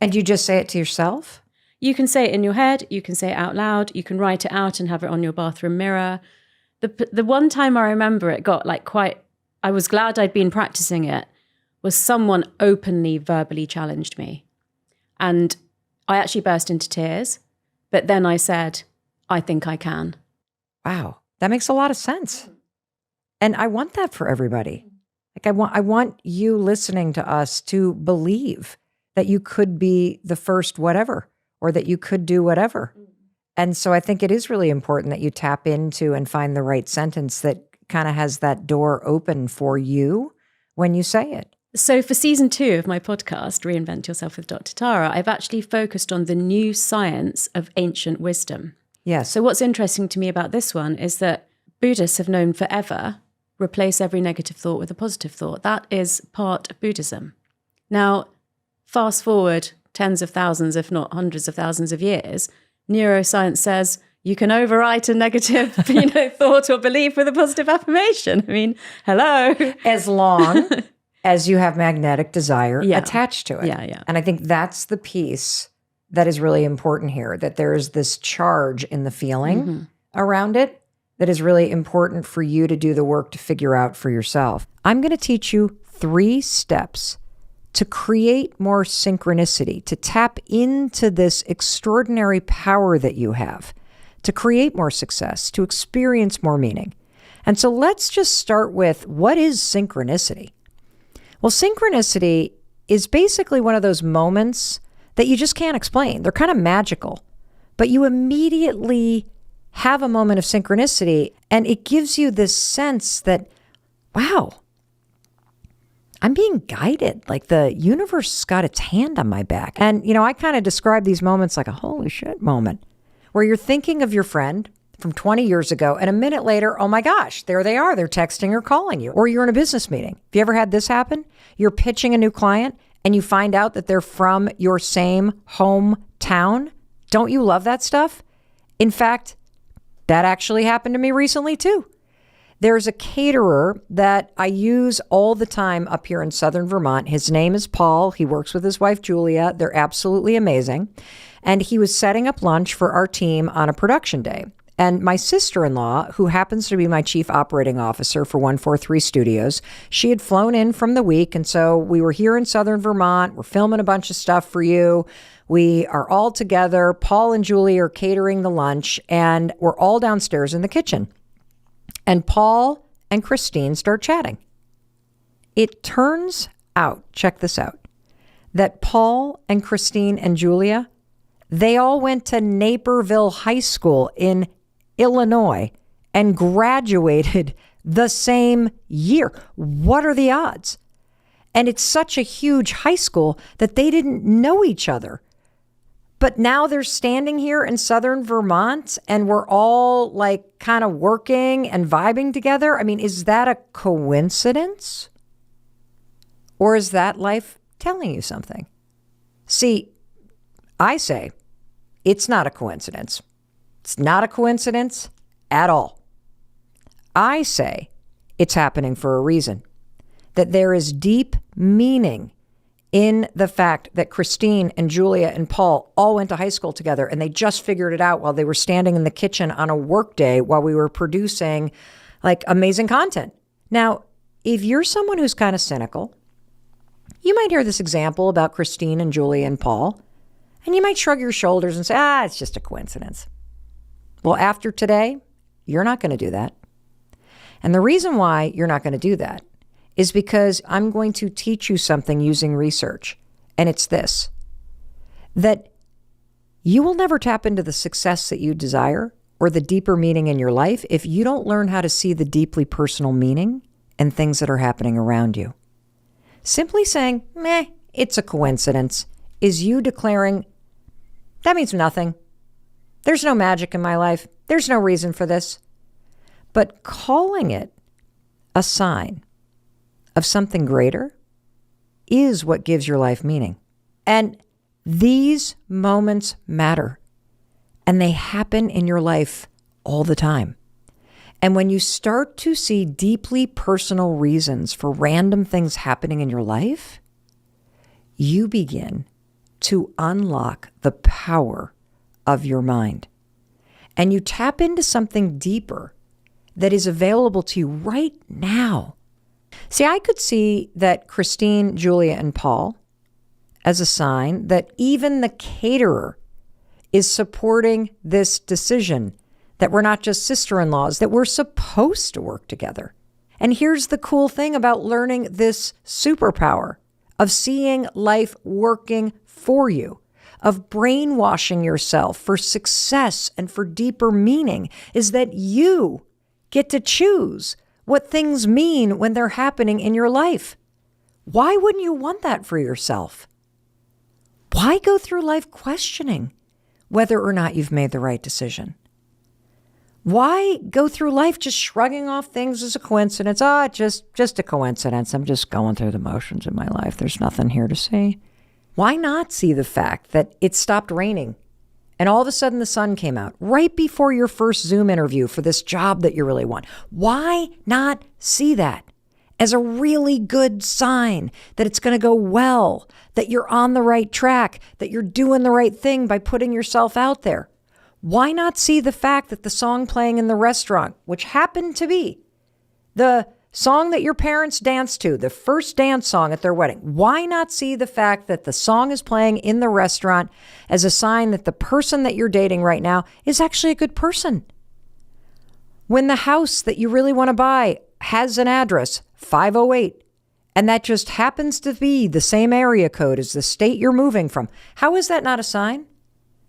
A: And you just say it to yourself?
B: You can say it in your head. You can say it out loud. You can write it out and have it on your bathroom mirror. The one time I remember it got I was glad I'd been practicing it, was someone openly verbally challenged me. And I actually burst into tears. But then I said, I think I can.
A: Wow. That makes a lot of sense. And I want that for everybody. Like I want you listening to us to believe that you could be the first whatever, or that you could do whatever. And so I think it is really important that you tap into and find the right sentence that kind of has that door open for you when you say it.
B: So for season 2 of my podcast, Reinvent Yourself with Dr. Tara, I've actually focused on the new science of ancient wisdom.
A: Yes.
B: So what's interesting to me about this one is that Buddhists have known forever, replace every negative thought with a positive thought. That is part of Buddhism. Now, fast forward tens of thousands, if not hundreds of thousands of years, neuroscience says you can overwrite a negative, thought or belief with a positive affirmation. I mean, hello.
A: As long as you have magnetic desire attached to it.
B: Yeah.
A: And I think that's the piece that is really important here, that there is this charge in the feeling around it that is really important for you to do the work to figure out for yourself. I'm going to teach you 3 steps to create more synchronicity, to tap into this extraordinary power that you have, to create more success, to experience more meaning. And so let's just start with, what is synchronicity? Well, synchronicity is basically one of those moments that you just can't explain. They're kind of magical, but you immediately have a moment of synchronicity, and it gives you this sense that, wow, I'm being guided. Like the universe has got its hand on my back. And, I kind of describe these moments like a holy shit moment, where you're thinking of your friend from 20 years ago, and a minute later, oh my gosh, there they are. They're texting or calling you. Or you're in a business meeting. Have you ever had this happen? You're pitching a new client and you find out that they're from your same hometown. Don't you love that stuff? In fact, that actually happened to me recently too. There's a caterer that I use all the time up here in Southern Vermont. His name is Paul. He works with his wife, Julia. They're absolutely amazing. And he was setting up lunch for our team on a production day. And my sister-in-law, who happens to be my chief operating officer for 143 Studios, she had flown in from the week. And so we were here in Southern Vermont. We're filming a bunch of stuff for you. We are all together. Paul and Julie are catering the lunch, and we're all downstairs in the kitchen. And Paul and Christine start chatting. It turns out, check this out, that Paul and Christine and Julia, they all went to Naperville High School in Illinois and graduated the same year. What are the odds? And it's such a huge high school that they didn't know each other. But now they're standing here in Southern Vermont and we're all like kind of working and vibing together. I mean, is that a coincidence? Or is that life telling you something? See, I say it's not a coincidence. It's not a coincidence at all. I say it's happening for a reason, that there is deep meaning in the fact that Christine and Julia and Paul all went to high school together and they just figured it out while they were standing in the kitchen on a work day while we were producing like amazing content. Now, if you're someone who's kind of cynical, you might hear this example about Christine and Julia and Paul, and you might shrug your shoulders and say, it's just a coincidence. Well, after today, you're not going to do that. And the reason why you're not going to do that is because I'm going to teach you something using research. And it's this, that you will never tap into the success that you desire or the deeper meaning in your life if you don't learn how to see the deeply personal meaning and things that are happening around you. Simply saying, meh, it's a coincidence, is you declaring, that means nothing. There's no magic in my life. There's no reason for this. But calling it a sign of something greater is what gives your life meaning. And these moments matter. And they happen in your life all the time. And when you start to see deeply personal reasons for random things happening in your life, you begin to unlock the power of your mind. And you tap into something deeper that is available to you right now. See, I could see that Christine, Julia, and Paul as a sign that even the caterer is supporting this decision, that we're not just sister-in-laws, that we're supposed to work together. And here's the cool thing about learning this superpower of seeing life working for you, of brainwashing yourself for success and for deeper meaning, is that you get to choose what things mean when they're happening in your life. Why wouldn't you want that for yourself? Why go through life questioning whether or not you've made the right decision? Why go through life just shrugging off things as a coincidence? Just a coincidence. I'm just going through the motions in my life. There's nothing here to see. Why not see the fact that it stopped raining and all of a sudden the sun came out right before your first Zoom interview for this job that you really want? Why not see that as a really good sign that it's going to go well, that you're on the right track, that you're doing the right thing by putting yourself out there? Why not see the fact that the song playing in the restaurant, which happened to be the song that your parents danced to, the first dance song at their wedding, why not see the fact that the song is playing in the restaurant as a sign that the person that you're dating right now is actually a good person? When the house that you really want to buy has an address, 508, and that just happens to be the same area code as the state you're moving from, how is that not a sign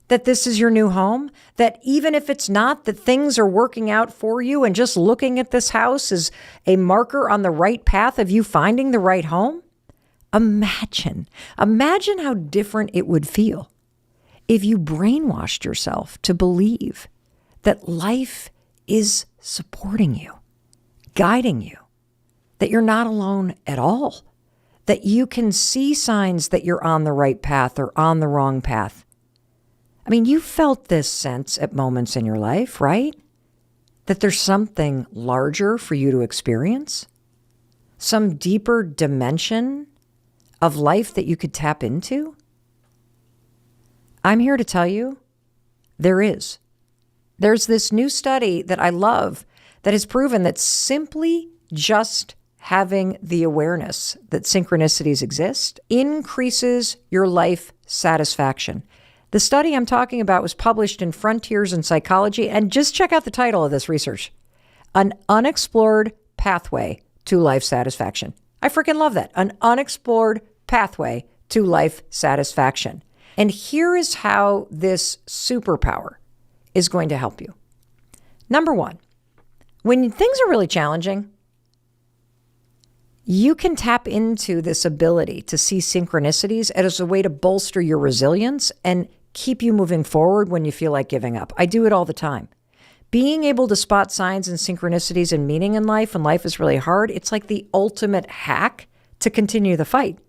A: that this is your new home? That even if it's not, that things are working out for you, and just looking at this house is a marker on the right path of you finding the right home? Imagine how different it would feel if you brainwashed yourself to believe that life is supporting you, guiding you, that you're not alone at all, that you can see signs that you're on the right path or on the wrong path. I mean, you felt this sense at moments in your life, right? That there's something larger for you to experience, some deeper dimension of life that you could tap into. I'm here to tell you there is. There's this new study that I love that has proven that simply just having the awareness that synchronicities exist increases your life satisfaction. The study I'm talking about was published in Frontiers in Psychology, and just check out the title of this research: An Unexplored Pathway to Life Satisfaction. I freaking love that. An unexplored pathway to life satisfaction. And here is how this superpower is going to help you. Number one, when things are really challenging, you can tap into this ability to see synchronicities as a way to bolster your resilience and keep you moving forward when you feel like giving up. I do it all the time. Being able to spot signs and synchronicities and meaning in life when life is really hard, it's like the ultimate hack to continue the fight,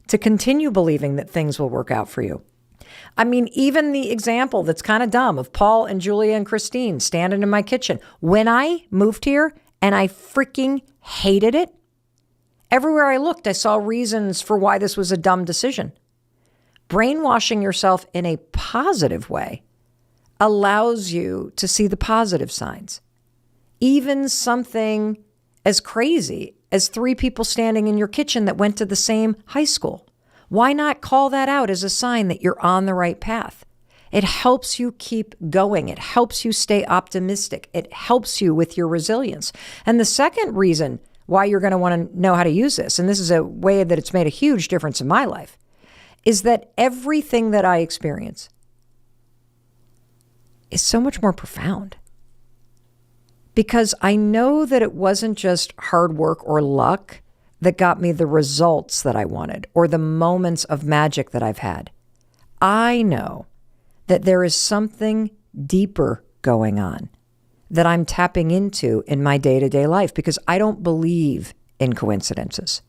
A: to continue believing that things will work out for you. I mean, even the example that's kind of dumb of Paul and Julia and Christine standing in my kitchen. When I moved here and I freaking hated it, everywhere I looked, I saw reasons for why this was a dumb decision. Brainwashing yourself in a positive way allows you to see the positive signs. Even something as crazy as 3 people standing in your kitchen that went to the same high school. Why not call that out as a sign that you're on the right path? It helps you keep going. It helps you stay optimistic. It helps you with your resilience. And the second reason why you're going to want to know how to use this, and this is a way that it's made a huge difference in my life, is that everything that I experience is so much more profound. Because I know that it wasn't just hard work or luck that got me the results that I wanted or the moments of magic that I've had. I know that there is something deeper going on that I'm tapping into in my day-to-day life, because I don't believe in coincidences.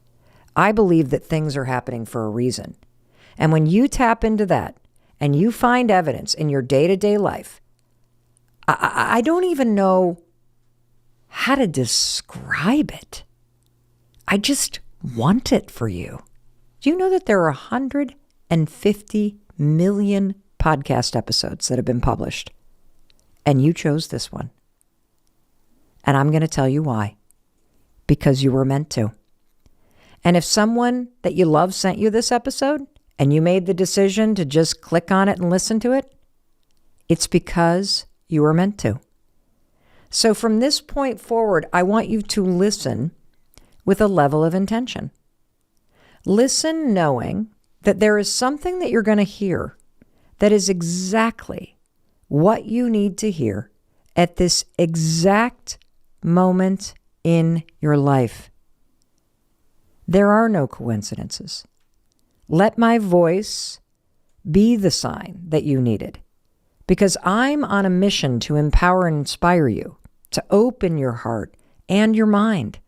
A: I believe that things are happening for a reason. And when you tap into that and you find evidence in your day-to-day life, I don't even know how to describe it. I just want it for you. Do you know that there are 150 million podcast episodes that have been published? And you chose this one. And I'm going to tell you why. Because you were meant to. And if someone that you love sent you this episode and you made the decision to just click on it and listen to it, it's because you were meant to. So from this point forward, I want you to listen with a level of intention. Listen knowing that there is something that you're going to hear that is exactly what you need to hear at this exact moment in your life. There are no coincidences. Let my voice be the sign that you needed, because I'm on a mission to empower and inspire you to open your heart and your mind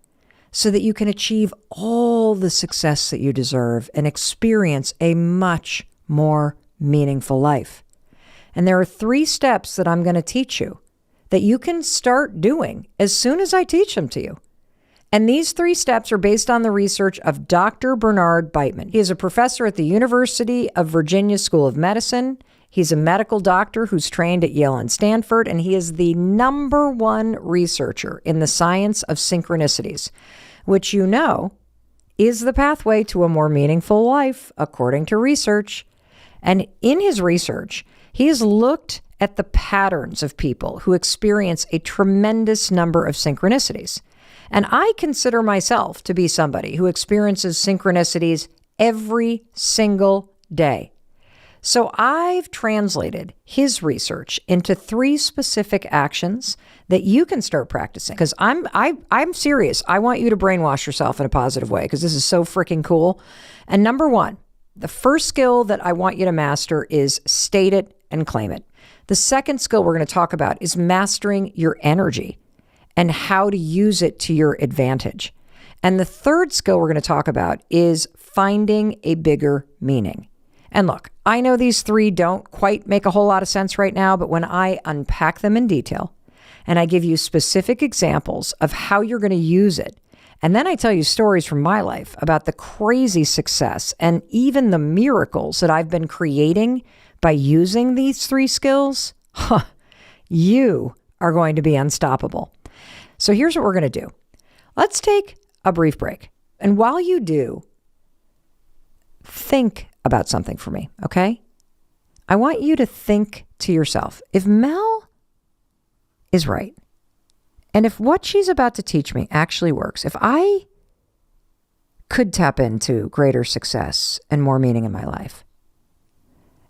A: so that you can achieve all the success that you deserve and experience a much more meaningful life. And there are 3 steps that I'm going to teach you that you can start doing as soon as I teach them to you. And these 3 steps are based on the research of Dr. Bernard Beitman. He is a professor at the University of Virginia School of Medicine. He's a medical doctor who's trained at Yale and Stanford, and he is the #1 researcher in the science of synchronicities, which you know is the pathway to a more meaningful life, according to research. And in his research, he has looked at the patterns of people who experience a tremendous number of synchronicities. And I consider myself to be somebody who experiences synchronicities every single day. So I've translated his research into 3 specific actions that you can start practicing. Because I'm serious. I want you to brainwash yourself in a positive way, because this is so freaking cool. And number 1, the first skill that I want you to master is state it and claim it. The second skill we're going to talk about is mastering your energy and how to use it to your advantage. And the third skill we're going to talk about is finding a bigger meaning. And look, I know these 3 don't quite make a whole lot of sense right now, but when I unpack them in detail and I give you specific examples of how you're going to use it, and then I tell you stories from my life about the crazy success and even the miracles that I've been creating by using these 3 skills, you are going to be unstoppable. So here's what we're going to do. Let's take a brief break. And while you do, think about something for me, okay? I want you to think to yourself, if Mel is right, and if what she's about to teach me actually works, if I could tap into greater success and more meaning in my life,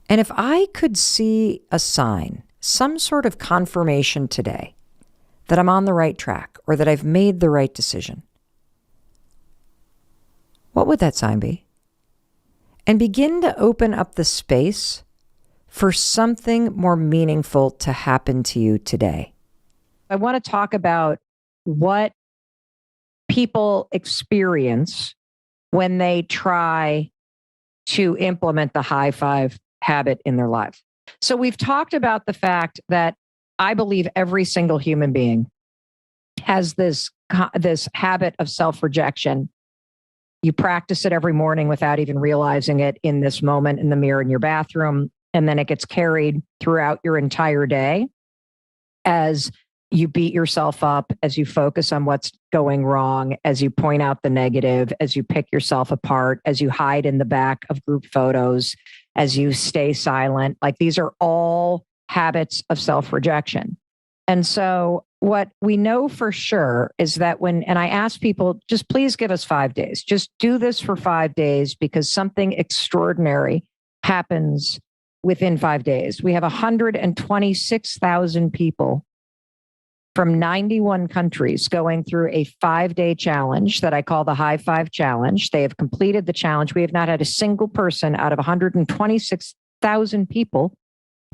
A: and if I could see a sign, some sort of confirmation today that I'm on the right track or that I've made the right decision, what would that sign be? And begin to open up the space for something more meaningful to happen to you today. I want to talk about what people experience when they try to implement the high 5 habit in their lives. So we've talked about the fact that I believe every single human being has this habit of self-rejection. You practice it every morning without even realizing it in this moment in the mirror in your bathroom. And then it gets carried throughout your entire day as you beat yourself up, as you focus on what's going wrong, as you point out the negative, as you pick yourself apart, as you hide in the back of group photos, as you stay silent. Like these are all habits of self-rejection. And so what we know for sure is that and I ask people, just please give us 5 days, just do this for 5 days, because something extraordinary happens within 5 days. We have 126,000 people from 91 countries going through a 5-day challenge that I call the High Five Challenge. They have completed the challenge. We have not had a single person out of 126,000 people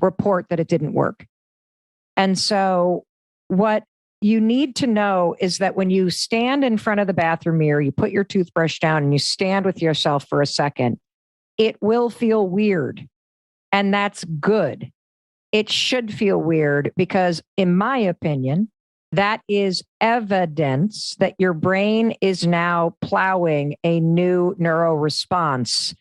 A: report that it didn't work. And so what you need to know is that when you stand in front of the bathroom mirror, you put your toothbrush down and you stand with yourself for a second, it will feel weird. And that's good. It should feel weird because, in my opinion, that is evidence that your brain is now plowing a new neuro response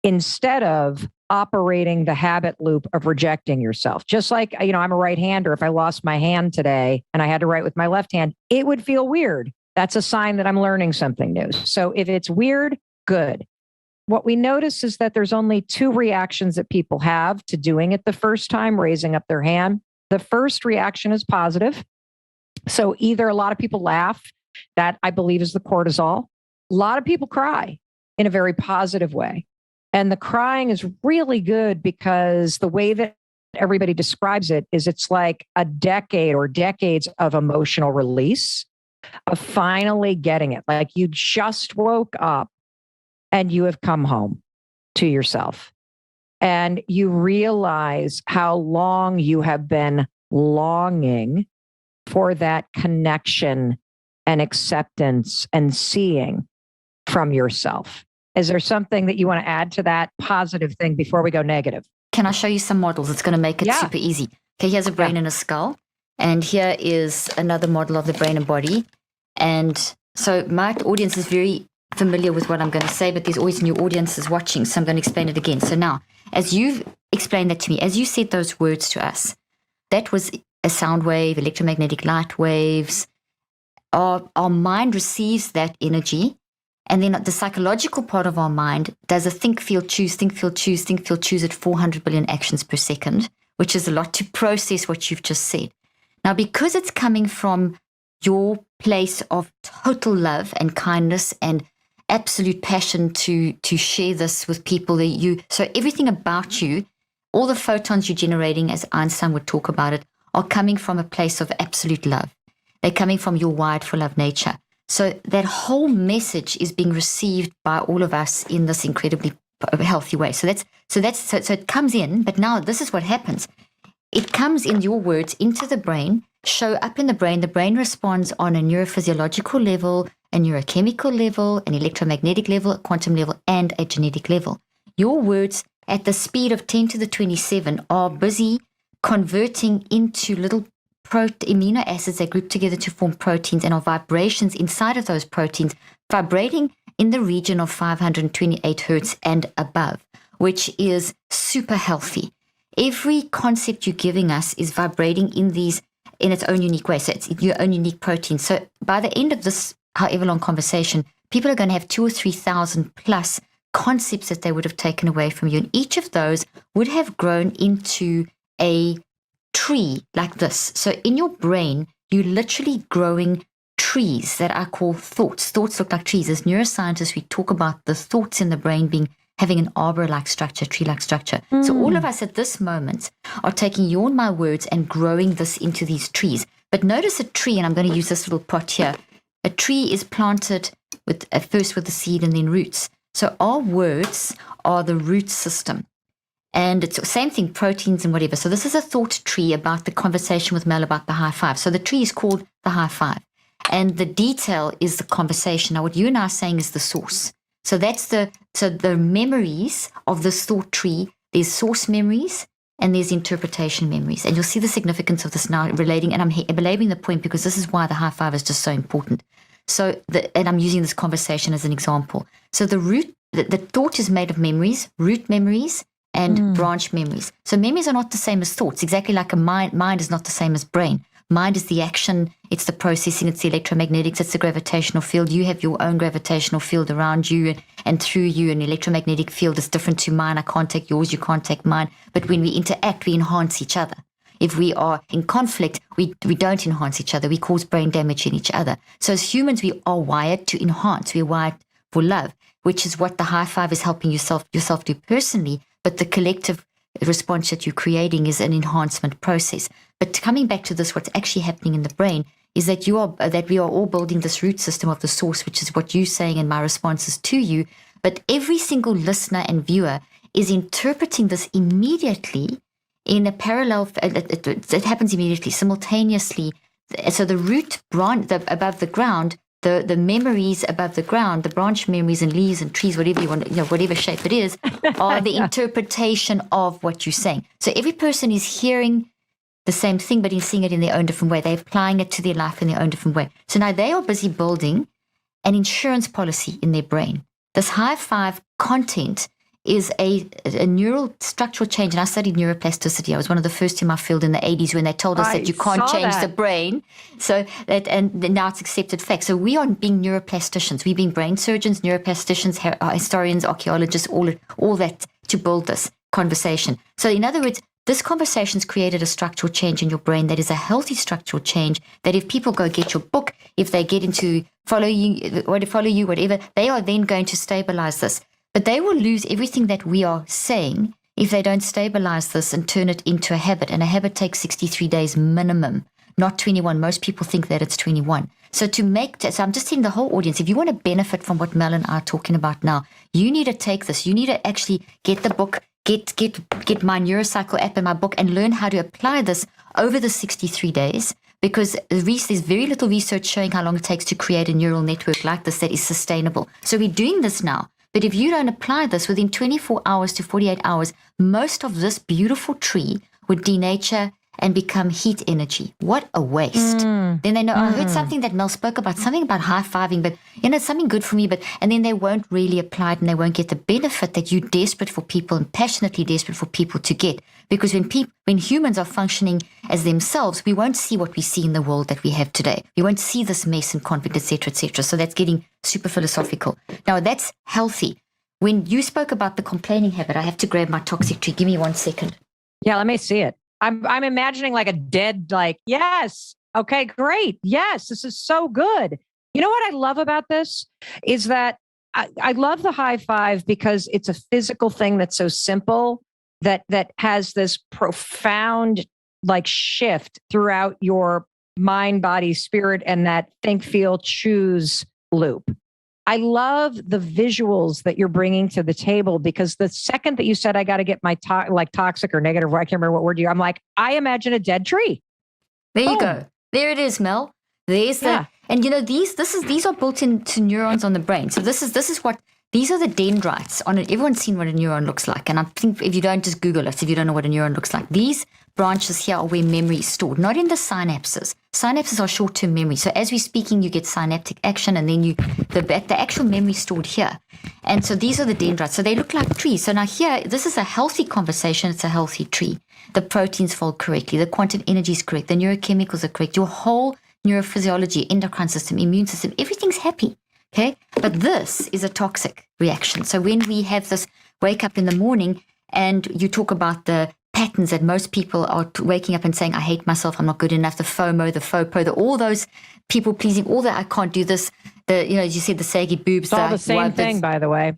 A: instead of operating the habit loop of rejecting yourself. Just like, I'm a right-hander. If I lost my hand today and I had to write with my left hand, it would feel weird. That's a sign that I'm learning something new. So if it's weird, good. What we notice is that there's only 2 reactions that people have to doing it the first time, raising up their hand. The first reaction is positive. So either a lot of people laugh, that I believe is the cortisol. A lot of people cry in a very positive way. And the crying is really good because the way that everybody describes it is it's like a decade or decades of emotional release, of finally getting it. Like you just woke up and you have come home to yourself and you realize how long you have been longing for that connection and acceptance and seeing from yourself. Is there something that you want to add to that positive thing before we go negative?
C: Can I show you some models? It's going to make it super easy. Okay, here's a brain and a skull. And here is another model of the brain and body. And so my audience is very familiar with what I'm going to say, but there's always new audiences watching, so I'm going to explain it again. So now, as you've explained that to me, as you said those words to us, that was a sound wave, electromagnetic light waves. Our mind receives that energy, and then the psychological part of our mind does a think, feel, choose, think, feel, choose, think, feel, choose at 400 billion actions per second, which is a lot to process what you've just said. Now, because it's coming from your place of total love and kindness and absolute passion to share this with people so everything about you, all the photons you're generating, as Einstein would talk about it, are coming from a place of absolute love. They're coming from your wired for love nature. So that whole message is being received by all of us in this incredibly healthy way. So it comes in, but now this is what happens. It comes in your words into the brain, show up in the brain. The brain responds on a neurophysiological level, a neurochemical level, an electromagnetic level, a quantum level, and a genetic level. Your words at the speed of 10 to the 27 are busy converting into little amino acids that group together to form proteins, and are vibrations inside of those proteins vibrating in the region of 528 hertz and above, which is super healthy. Every concept you're giving us is vibrating in its own unique way. So it's your own unique protein. So by the end of this, however long conversation, people are going to have 2,000 or 3,000 plus concepts that they would have taken away from you. And each of those would have grown into a tree like this. So in your brain, you're literally growing trees that I call thoughts. Thoughts look like trees. As neuroscientists, we talk about the thoughts in the brain having an arbor-like structure, tree-like structure. So all of us at this moment are taking your and my words and growing this into these trees. But notice a tree, and I'm going to use this little pot here. A tree is planted first with the seed and then roots. So our words are the root system. And it's the same thing, proteins and whatever. So this is a thought tree about the conversation with Mel about the high five. So the tree is called the high five. And the detail is the conversation. Now, what you and I are saying is the source. So that's the memories of this thought tree. There's source memories and there's interpretation memories. And you'll see the significance of this now relating. And I'm belaboring the point because this is why the high five is just so important. So, and I'm using this conversation as an example. So the thought is made of memories, root memories, and branch memories. So memories are not the same as thoughts, exactly like a mind is not the same as brain. Mind is the action, it's the processing, it's the electromagnetics, it's the gravitational field. You have your own gravitational field around you and through you. An electromagnetic field is different to mine. I can't take yours, you can't take mine. But when we interact, we enhance each other. If we are in conflict, we don't enhance each other. We cause brain damage in each other. So as humans, we are wired to enhance. We're wired for love, which is what the high five is helping yourself do personally. But the collective response that you're creating is an enhancement process. But coming back to this, what's actually happening in the brain is that we are all building this root system of the source, which is what you're saying in my responses to you. But every single listener and viewer is interpreting this immediately in a parallel. It happens immediately, simultaneously. So the root branch above the ground, the memories above the ground, the branch memories and leaves and trees, whatever you want, whatever shape it is, are the interpretation of what you're saying. So every person is hearing the same thing, but seeing it in their own different way. They're applying it to their life in their own different way. So now they are busy building an insurance policy in their brain. This high five content is a neural structural change. And I studied neuroplasticity. I was one of the first in my field in the 80s when they told us that you can't change the brain. So that, and now it's accepted fact. So we are being neuroplasticians. We're being brain surgeons, neuroplasticians, historians, archaeologists, all that to build this conversation. So in other words, this conversation's created a structural change in your brain that is a healthy structural change, that if people go get your book, if they get into follow you, whatever, they are then going to stabilize this. But they will lose everything that we are saying if they don't stabilize this and turn it into a habit. And a habit takes 63 days minimum, not 21. Most people think that it's 21. So I'm just telling the whole audience, if you want to benefit from what Mel and I are talking about now, you need to take this. You need to actually get the book, get my Neurocycle app and my book and learn how to apply this over the 63 days. Because there's very little research showing how long it takes to create a neural network like this that is sustainable. So we're doing this now. But if you don't apply this within 24 hours to 48 hours, most of this beautiful tree would denature and become heat energy. What a waste. Then they know, I heard something that Mel spoke about, something about high-fiving, but it's something good for me, and then they won't really apply it and they won't get the benefit that you're desperate for people and passionately desperate for people to get. Because when humans are functioning as themselves, we won't see what we see in the world that we have today. We won't see this mess and conflict, etc., etc. So that's getting super philosophical. Now, that's healthy. When you spoke about the complaining habit, I have to grab my toxic tree. Give me 1 second.
A: Yeah, let me see it. I'm imagining like a dead, yes. Okay, great. Yes, this is so good. You know what I love about this is that I love the high five because it's a physical thing that's so simple that has this profound shift throughout your mind, body, spirit, and that think, feel, choose loop. I love the visuals that you're bringing to the table because the second that you said, I got to get my toxic or negative, I can't remember what word I'm like, I imagine a dead tree.
C: There you go. There it is, Mel. There's and these are built into neurons on the brain. So this is what, these are the dendrites on it. Everyone's seen what a neuron looks like. And I think if you don't, just Google it, if you don't know what a neuron looks like. These branches here are where memory is stored, not in the synapses. Synapses are short-term memory. So as we're speaking, you get synaptic action and then the actual memory stored here. And so these are the dendrites. So they look like trees. So now here, this is a healthy conversation. It's a healthy tree. The proteins fold correctly. The quantum energy is correct. The neurochemicals are correct. Your whole neurophysiology, endocrine system, immune system, everything's happy. Okay. But this is a toxic reaction. So when we have this wake up in the morning and you talk about the patterns that most people are waking up and saying, I hate myself, I'm not good enough, the FOMO, the FOPO, all those people pleasing, all that I can't do this, as you said, the saggy boobs.
A: It's all the same thing, by the way.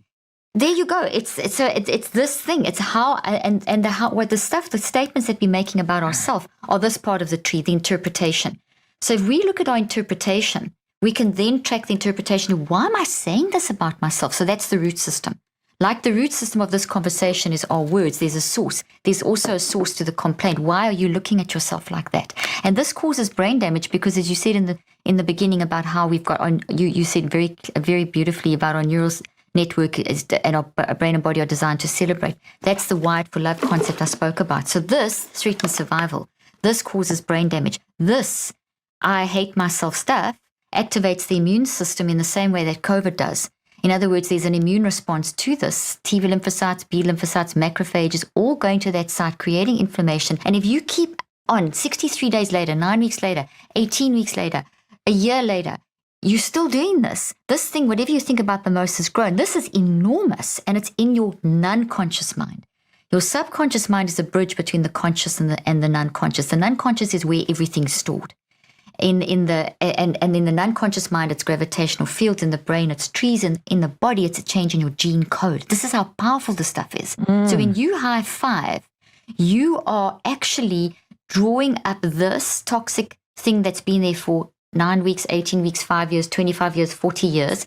C: There you go. It's this thing. It's how the statements that we're making about ourselves are this part of the tree, the interpretation. So if we look at our interpretation, we can then track the interpretation. Why am I saying this about myself? So that's the root system. Like the root system of this conversation is our words. There's a source. There's also a source to the complaint. Why are you looking at yourself like that? And this causes brain damage because, as you said in the beginning about how we've got on, you said very very beautifully about our neural network and our brain and body are designed to celebrate. That's the wired for love concept I spoke about. So this threatens survival. This causes brain damage. This I hate myself stuff activates the immune system in the same way that COVID does. In other words, there's an immune response to this. T lymphocytes, B lymphocytes, macrophages, all going to that site, creating inflammation. And if you keep on, 63 days later, 9 weeks later, 18 weeks later, a year later, you're still doing this. This thing, whatever you think about the most, has grown. This is enormous, and it's in your non-conscious mind. Your subconscious mind is a bridge between the conscious and the non-conscious. The non-conscious is where everything's stored. In the non-conscious mind, it's gravitational fields. In the brain, it's trees. And in the body, it's a change in your gene code. This is how powerful this stuff is. So when you high five, you are actually drawing up this toxic thing that's been there for 9 weeks, 18 weeks, 5 years, 25 years, 40 years.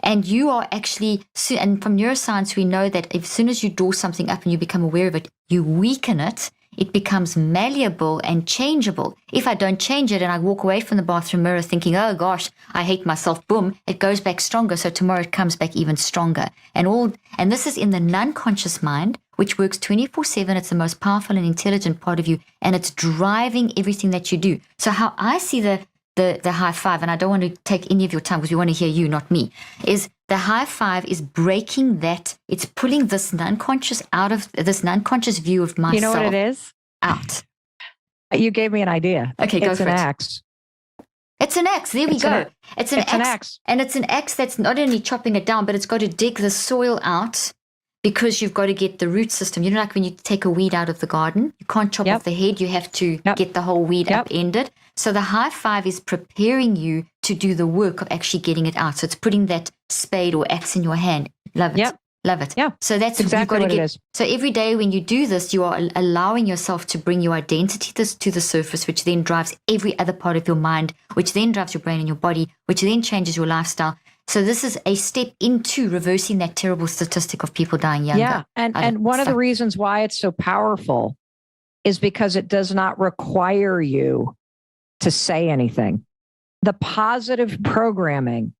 C: And you are actually, and from neuroscience, we know that as soon as you draw something up and you become aware of it, you weaken it. It becomes malleable and changeable. If I don't change it and I walk away from the bathroom mirror thinking, oh gosh, I hate myself, boom, it goes back stronger. So tomorrow it comes back even stronger. And this is in the non-conscious mind, which works 24/7. It's the most powerful and intelligent part of you, and it's driving everything that you do. So how I see the high five, and I don't want to take any of your time because we want to hear you, not me, is the high five is breaking that. It's pulling this non-conscious out of this non-conscious view of myself.
A: You know what it is?
C: Out.
A: You gave me an idea.
C: Okay, go
A: it's
C: for
A: an
C: it.
A: axe.
C: It's an axe. There we go. It's an axe. And it's an axe that's not only chopping it down, but it's got to dig the soil out, because you've got to get the root system. You know, like when you take a weed out of the garden, you can't chop off the head. You have to get the whole weed upended. So the high five is preparing you to do the work of actually getting it out. So it's putting that spade or axe in your hand. Love it.
A: Yep.
C: Love it.
A: Yeah.
C: So that's
A: exactly
C: you've got
A: what
C: to
A: it is.
C: So every day when you do this, you are allowing yourself to bring your identity to the surface, which then drives every other part of your mind, which then drives your brain and your body, which then changes your lifestyle. So this is a step into reversing that terrible statistic of people dying younger.
A: Yeah. And one of the reasons why it's so powerful is because it does not require you to say anything. The positive programming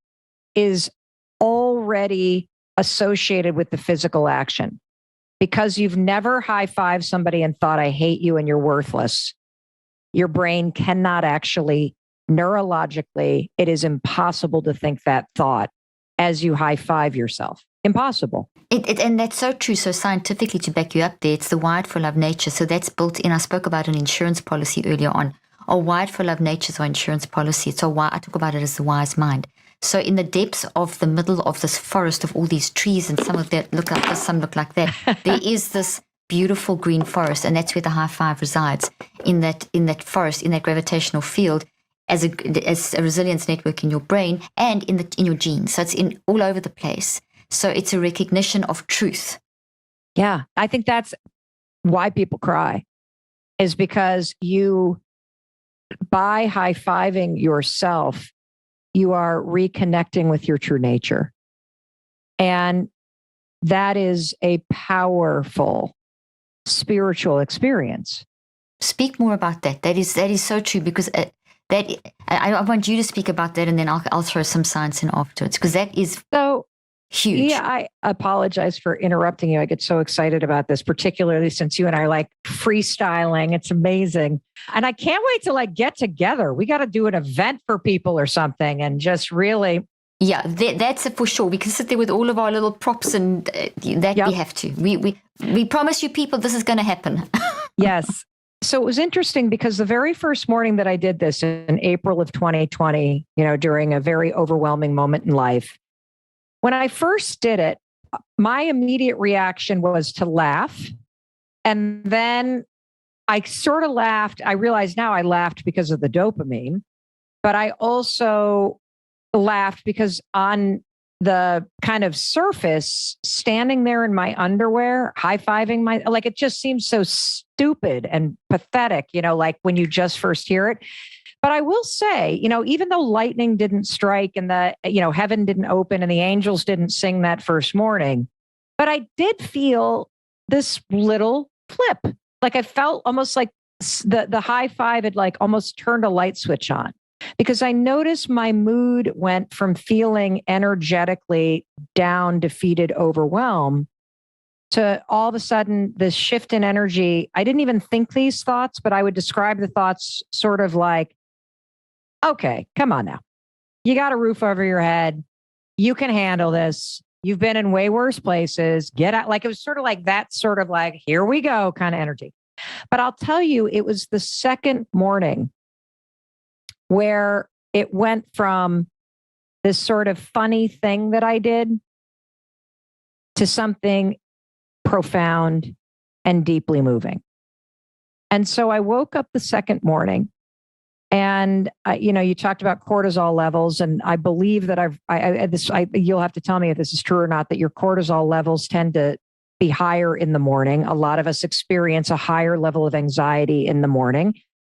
A: is already associated with the physical action. Because you've never high-fived somebody and thought, I hate you and you're worthless, your brain cannot actually, neurologically, it is impossible to think that thought as you high-five yourself. Impossible.
C: And that's so true. So scientifically, to back you up there, it's the wired for love nature. So that's built in. I spoke about an insurance policy earlier on. Or wired for love nature is our insurance policy. It's why I talk about it as the wise mind. So in the depths of the middle of this forest of all these trees, and some of that look like this, some look like that, there is this beautiful green forest, and that's where the high five resides, in that forest, in that gravitational field, as a resilience network in your brain and in your genes. So it's in all over the place. So it's a recognition of truth.
A: Yeah, I think that's why people cry, is because by high-fiving yourself, you are reconnecting with your true nature. And that is a powerful spiritual experience. Speak
C: more about that. That is so true, because I want you to speak about that, and then I'll throw some science in afterwards, because that is so huge.
A: Yeah, I apologize for interrupting you. I get so excited about this, particularly since you and I are like freestyling. It's amazing. And I can't wait to get together. We got to do an event for people or something and just really.
C: Yeah, that's it for sure. We can sit there with all of our little props and we have to. We promise you people this is going to happen.
A: Yes. So it was interesting because the very first morning that I did this in April of 2020, during a very overwhelming moment in life, when I first did it, my immediate reaction was to laugh. And then I sort of laughed. I realize now I laughed because of the dopamine, but I also laughed because on the kind of surface, standing there in my underwear, high-fiving it just seems so stupid and pathetic, like when you just first hear it. But I will say, even though lightning didn't strike and heaven didn't open and the angels didn't sing that first morning, but I did feel this little flip. Like I felt almost like the high five had almost turned a light switch on, because I noticed my mood went from feeling energetically down, defeated, overwhelmed, to all of a sudden this shift in energy. I didn't even think these thoughts, but I would describe the thoughts sort of like, okay, come on now. You got a roof over your head. You can handle this. You've been in way worse places. Get out. It was sort of like that, sort of like, here we go kind of energy. But I'll tell you, it was the second morning where it went from this sort of funny thing that I did to something profound and deeply moving. And so I woke up the second morning and you talked about cortisol levels, and I believe that you'll have to tell me if this is true or not, that your cortisol levels tend to be higher in the morning. A lot of us experience a higher level of anxiety in the morning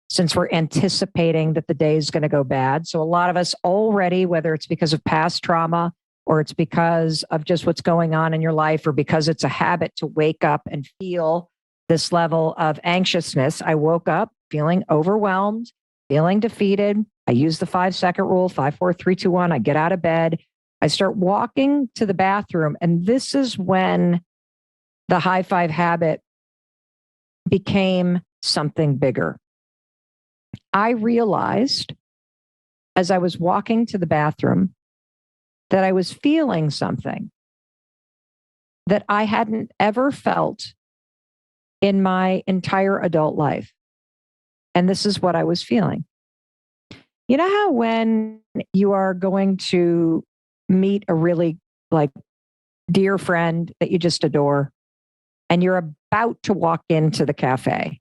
A: since we're anticipating that the day is going to go bad. So a lot of us already, whether it's because of past trauma or it's because of just what's going on in your life or because it's a habit to wake up and feel this level of anxiousness. I woke up feeling overwhelmed, feeling defeated. I use the 5-second rule, 5, 4, 3, 2, 1. I get out of bed. I start walking to the bathroom. And this is when the high five habit became something bigger. I realized as I was walking to the bathroom that I was feeling something that I hadn't ever felt in my entire adult life. And this is what I was feeling. You know how when you are going to meet a really dear friend that you just adore, and you're about to walk into the cafe,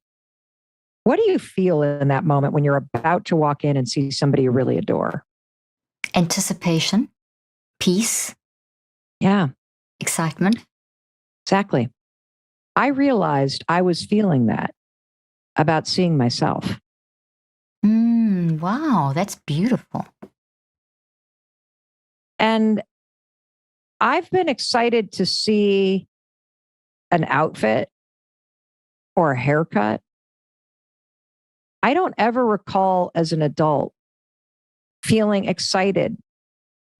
A: what do you feel in that moment when you're about to walk in and see somebody you really adore?
C: Anticipation, peace.
A: Yeah.
C: Excitement.
A: Exactly. I realized I was feeling that about seeing myself.
C: Wow, that's beautiful.
A: And I've been excited to see an outfit or a haircut. I don't ever recall as an adult feeling excited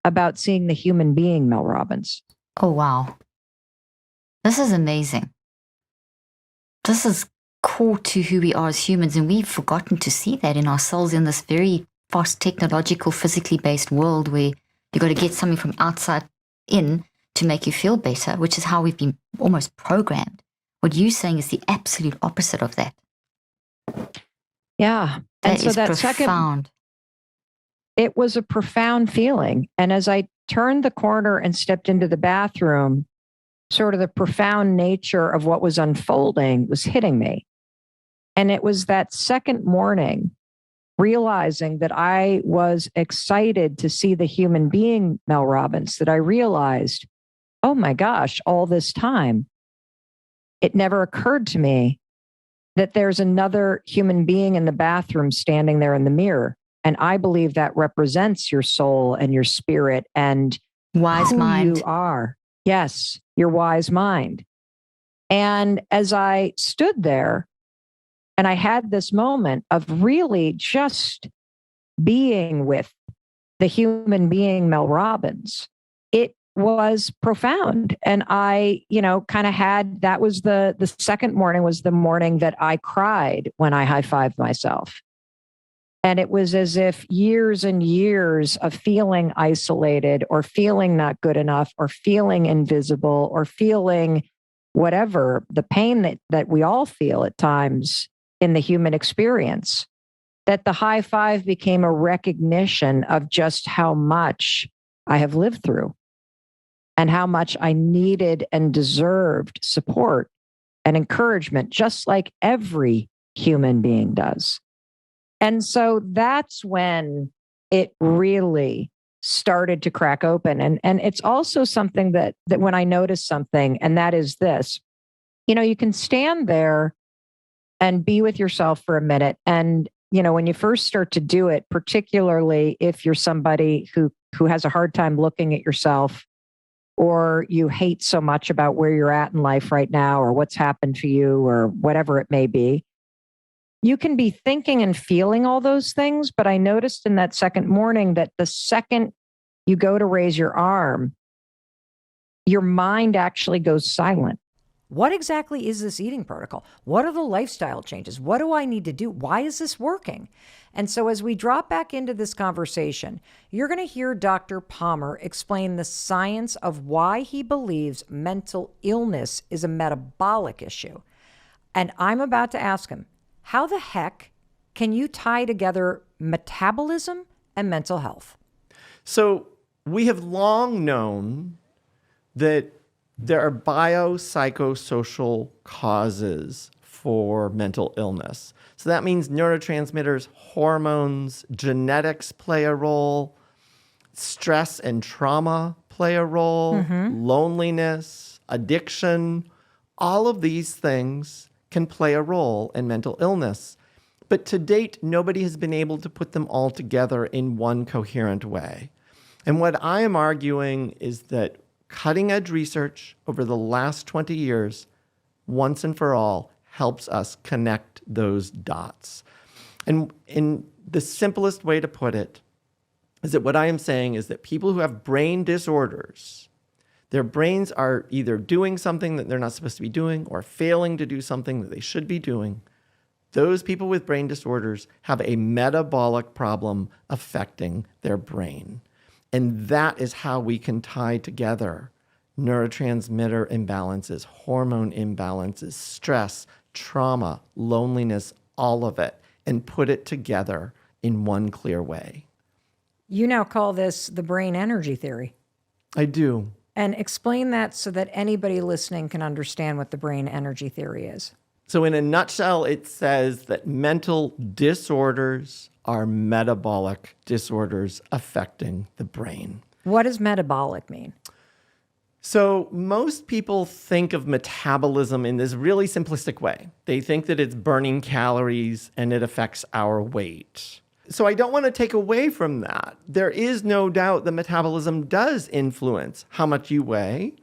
A: about seeing the human being, Mel Robbins.
C: Oh, wow. This is amazing. This is core to who we are as humans, and we've forgotten to see that in ourselves in this very fast, technological, physically based world where you've got to get something from outside in to make you feel better, which is how we've been almost programmed. What you're saying is the absolute opposite of that.
A: Yeah. And so that
C: profound.
A: It was a profound feeling. And as I turned the corner and stepped into the bathroom, sort of the profound nature of what was unfolding was hitting me. And it was that second morning, realizing that I was excited to see the human being, Mel Robbins, that I realized, oh my gosh, all this time, it never occurred to me that there's another human being in the bathroom standing there in the mirror. And I believe that represents your soul and your spirit and
C: wise mind.
A: You are. Yes, your wise mind. And as I stood there and I had this moment of really just being with the human being, Mel Robbins, it was profound. And I, kind of had, that was the second morning was the morning that I cried when I high-fived myself. And it was as if years and years of feeling isolated or feeling not good enough or feeling invisible or feeling whatever, the pain that we all feel at times in the human experience, that the high five became a recognition of just how much I have lived through and how much I needed and deserved support and encouragement, just like every human being does. And so that's when it really started to crack open. And it's also something that when I notice something, and that is this, you can stand there and be with yourself for a minute. And, when you first start to do it, particularly if you're somebody who has a hard time looking at yourself, or you hate so much about where you're at in life right now, or what's happened to you, or whatever it may be, you can be thinking and feeling all those things. But I noticed in that second morning that the second you go to raise your arm, your mind actually goes silent.
D: What exactly is this eating protocol? What are the lifestyle changes? What do I need to do? Why is this working? And so as we drop back into this conversation, you're going to hear Dr. Palmer explain the science of why he believes mental illness is a metabolic issue. And I'm about to ask him, how the heck can you tie together metabolism and mental health?
E: So we have long known that there are biopsychosocial causes for mental illness. So that means neurotransmitters, hormones, genetics play a role, stress and trauma play a role, loneliness, addiction, all of these things can play a role in mental illness. But to date, nobody has been able to put them all together in one coherent way. And what I am arguing is that cutting edge research over the last 20 years, once and for all, helps us connect those dots. And in the simplest way to put it is that what I am saying is that people who have brain disorders, their brains are either doing something that they're not supposed to be doing or failing to do something that they should be doing. Those people with brain disorders have a metabolic problem affecting their brain. And that is how we can tie together neurotransmitter imbalances, hormone imbalances, stress, trauma, loneliness, all of it, and put it together in one clear way.
D: You now call this the brain energy theory.
E: I do.
D: And explain that so that anybody listening can understand what the brain energy theory is.
E: So in a nutshell, it says that mental disorders are metabolic disorders affecting the brain.
D: What does metabolic mean?
E: So most people think of metabolism in this really simplistic way. They think that it's burning calories and it affects our weight. So I don't want to take away from that. There is no doubt that metabolism does influence how much you weigh,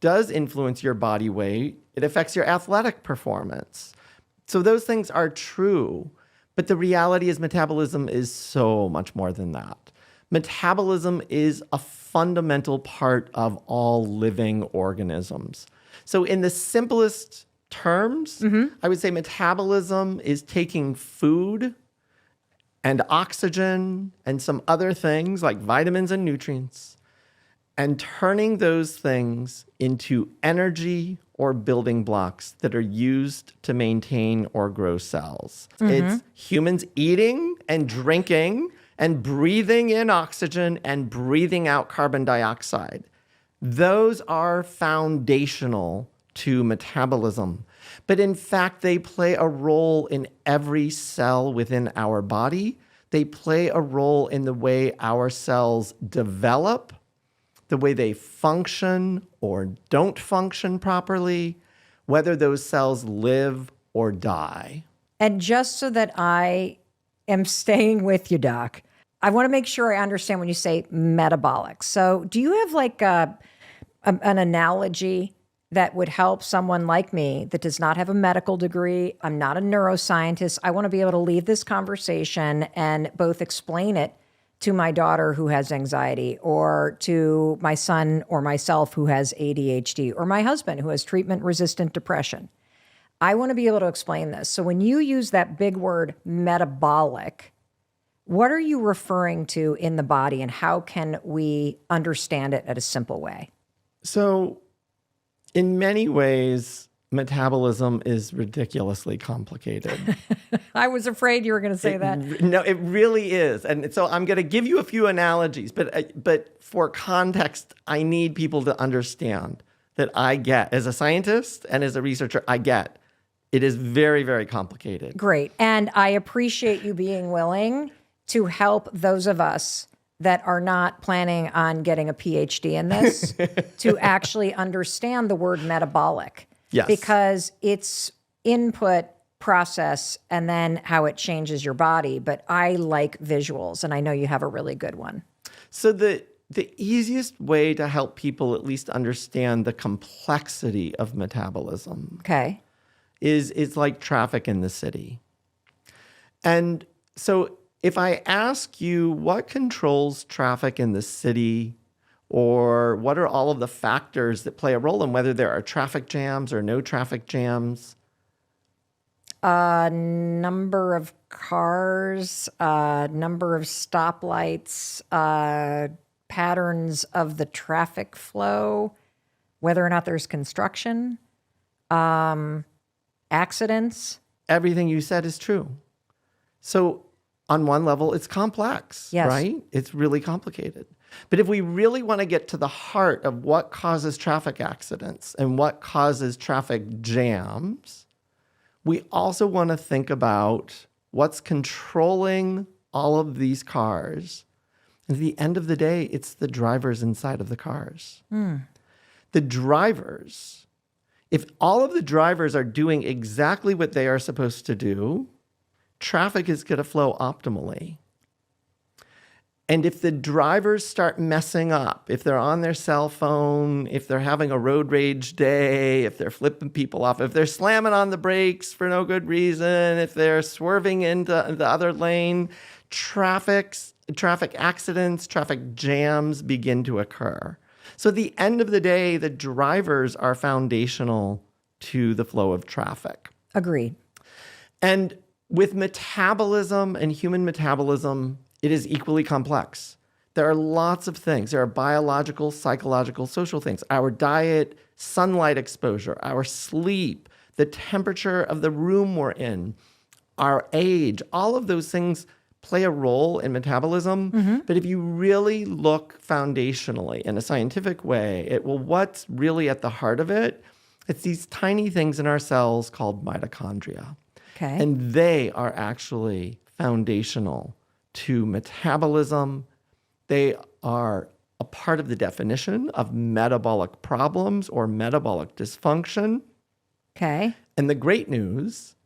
E: does influence your body weight. It affects your athletic performance. So those things are true. But the reality is metabolism is so much more than that. Metabolism is a fundamental part of all living organisms. So in the simplest terms, I would say metabolism is taking food and oxygen and some other things like vitamins and nutrients and turning those things into energy or building blocks that are used to maintain or grow cells. It's humans eating and drinking and breathing in oxygen and breathing out carbon dioxide. Those are foundational to metabolism. But in fact, they play a role in every cell within our body. They play a role in the way our cells develop, the way they function or don't function properly, whether those cells live or die.
D: And just so that I am staying with you, Doc, I want to make sure I understand when you say metabolic. So do you have like an analogy that would help someone like me that does not have a medical degree? I'm not a neuroscientist. I want to be able to leave this conversation and both explain it to my daughter who has anxiety, or to my son or myself who has ADHD, or my husband who has treatment-resistant depression. I want to be able to explain this. So when you use that big word metabolic, what are you referring to in the body, and how can we understand it in a simple way?
E: So in many ways, metabolism is ridiculously complicated.
D: I was afraid you were going to say that.
E: No, it really is. And so I'm going to give you a few analogies, but for context, I need people to understand that I get, as a scientist and as a researcher, I get it is very, very complicated.
D: Great. And I appreciate you being willing to help those of us that are not planning on getting a PhD in this to actually understand the word metabolic.
E: Yes.
D: Because it's input, process, and then how it changes your body. But I like visuals, and I know you have a really good one.
E: So the easiest way to help people at least understand the complexity of metabolism is like traffic in the city. And so if I ask you what controls traffic in the city, or what are all of the factors that play a role in whether there are traffic jams or no traffic jams?
D: Number of cars, number of stoplights, patterns of the traffic flow, whether or not there's construction. accidents.
E: Everything you said is true. So on one level, it's complex,
D: Yes.
E: right? It's really complicated. But if we really want to get to the heart of what causes traffic accidents and what causes traffic jams, we also want to think about what's controlling all of these cars. And at the end of the day, it's the drivers inside of the cars. The drivers, if all of the drivers are doing exactly what they are supposed to do, traffic is going to flow optimally. And if the drivers start messing up, if they're on their cell phone, if they're having a road rage day, if they're flipping people off, if they're slamming on the brakes for no good reason, if they're swerving into the other lane, traffic accidents, traffic jams begin to occur. So at the end of the day, the drivers are foundational to the flow of traffic.
D: Agreed.
E: And with metabolism and human metabolism, it is equally complex. There are lots of things. There are biological, psychological, social things. Our diet, sunlight exposure, our sleep, the temperature of the room we're in, our age, all of those things play a role in metabolism. But if you really look foundationally in a scientific way, what's really at the heart of it, it's these tiny things in our cells called mitochondria.
D: Okay.
E: And they are actually foundational to metabolism. They are a part of the definition of metabolic problems or metabolic dysfunction.
D: Okay.
E: And the great news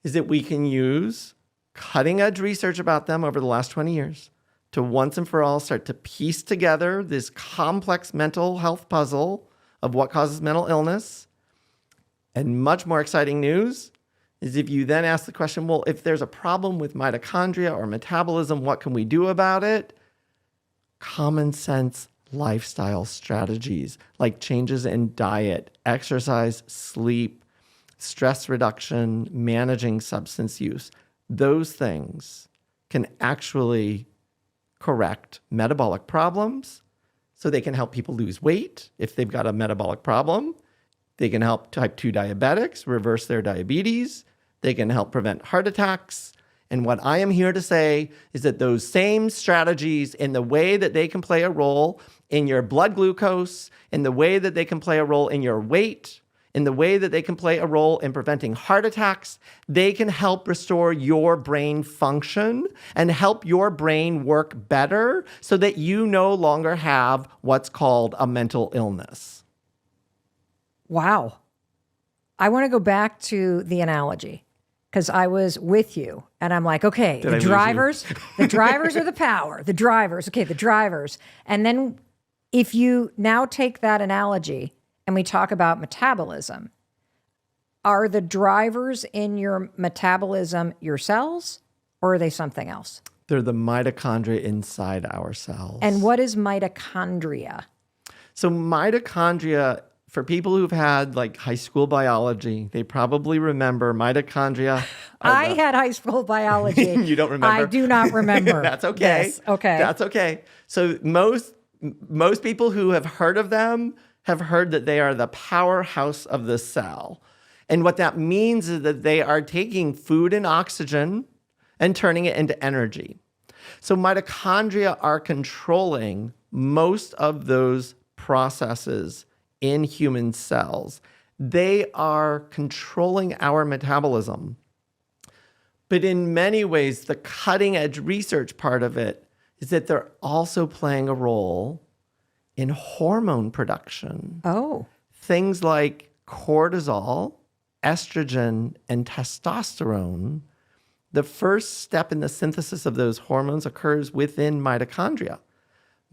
E: is that we can use cutting edge research about them over the last 20 years to once and for all start to piece together this complex mental health puzzle of what causes mental illness. And much more exciting news is if you then ask the question, well, if there's a problem with mitochondria or metabolism, what can we do about it? Common sense lifestyle strategies like changes in diet, exercise, sleep, stress reduction, managing substance use. Those things can actually correct metabolic problems. So they can help people lose weight if they've got a metabolic problem. They can help type 2 diabetics reverse their diabetes. They can help prevent heart attacks. And what I am here to say is that those same strategies, in the way that they can play a role in your blood glucose, in the way that they can play a role in your weight, in the way that they can play a role in preventing heart attacks, they can help restore your brain function and help your brain work better so that you no longer have what's called a mental illness.
D: Wow. I want to go back to the analogy because I was with you and I'm like, okay, the drivers are the power, the drivers. And then if you now take that analogy and we talk about metabolism, are the drivers in your metabolism your cells or are they something else?
E: They're the mitochondria inside our cells.
D: And what is mitochondria?
E: So mitochondria, for people who've had like high school biology, they probably remember mitochondria.
D: I had high school biology.
E: You don't remember?
D: I do not remember.
E: That's okay.
D: Yes, okay.
E: That's okay. So most people who have heard of them have heard that they are the powerhouse of the cell. And what that means is that they are taking food and oxygen and turning it into energy. So mitochondria are controlling most of those processes in human cells. They are controlling our metabolism. But in many ways, the cutting edge research part of it is that they're also playing a role in hormone production.
D: Oh.
E: Things like cortisol, estrogen, and testosterone. The first step in the synthesis of those hormones occurs within mitochondria.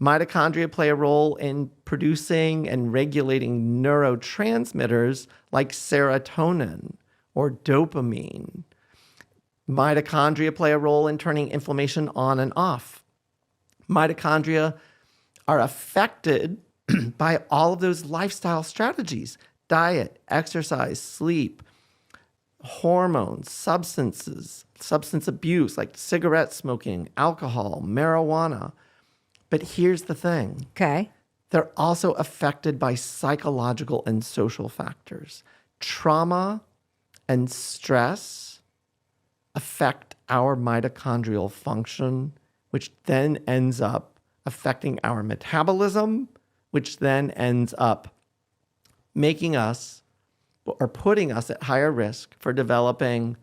E: Mitochondria play a role in producing and regulating neurotransmitters like serotonin or dopamine. Mitochondria play a role in turning inflammation on and off. Mitochondria are affected by all of those lifestyle strategies: diet, exercise, sleep, hormones, substances, substance abuse like cigarette smoking, alcohol, marijuana. But here's the thing.
D: Okay.
E: They're also affected by psychological and social factors. Trauma and stress affect our mitochondrial function, which then ends up affecting our metabolism, which then ends up making us or putting us at higher risk for developing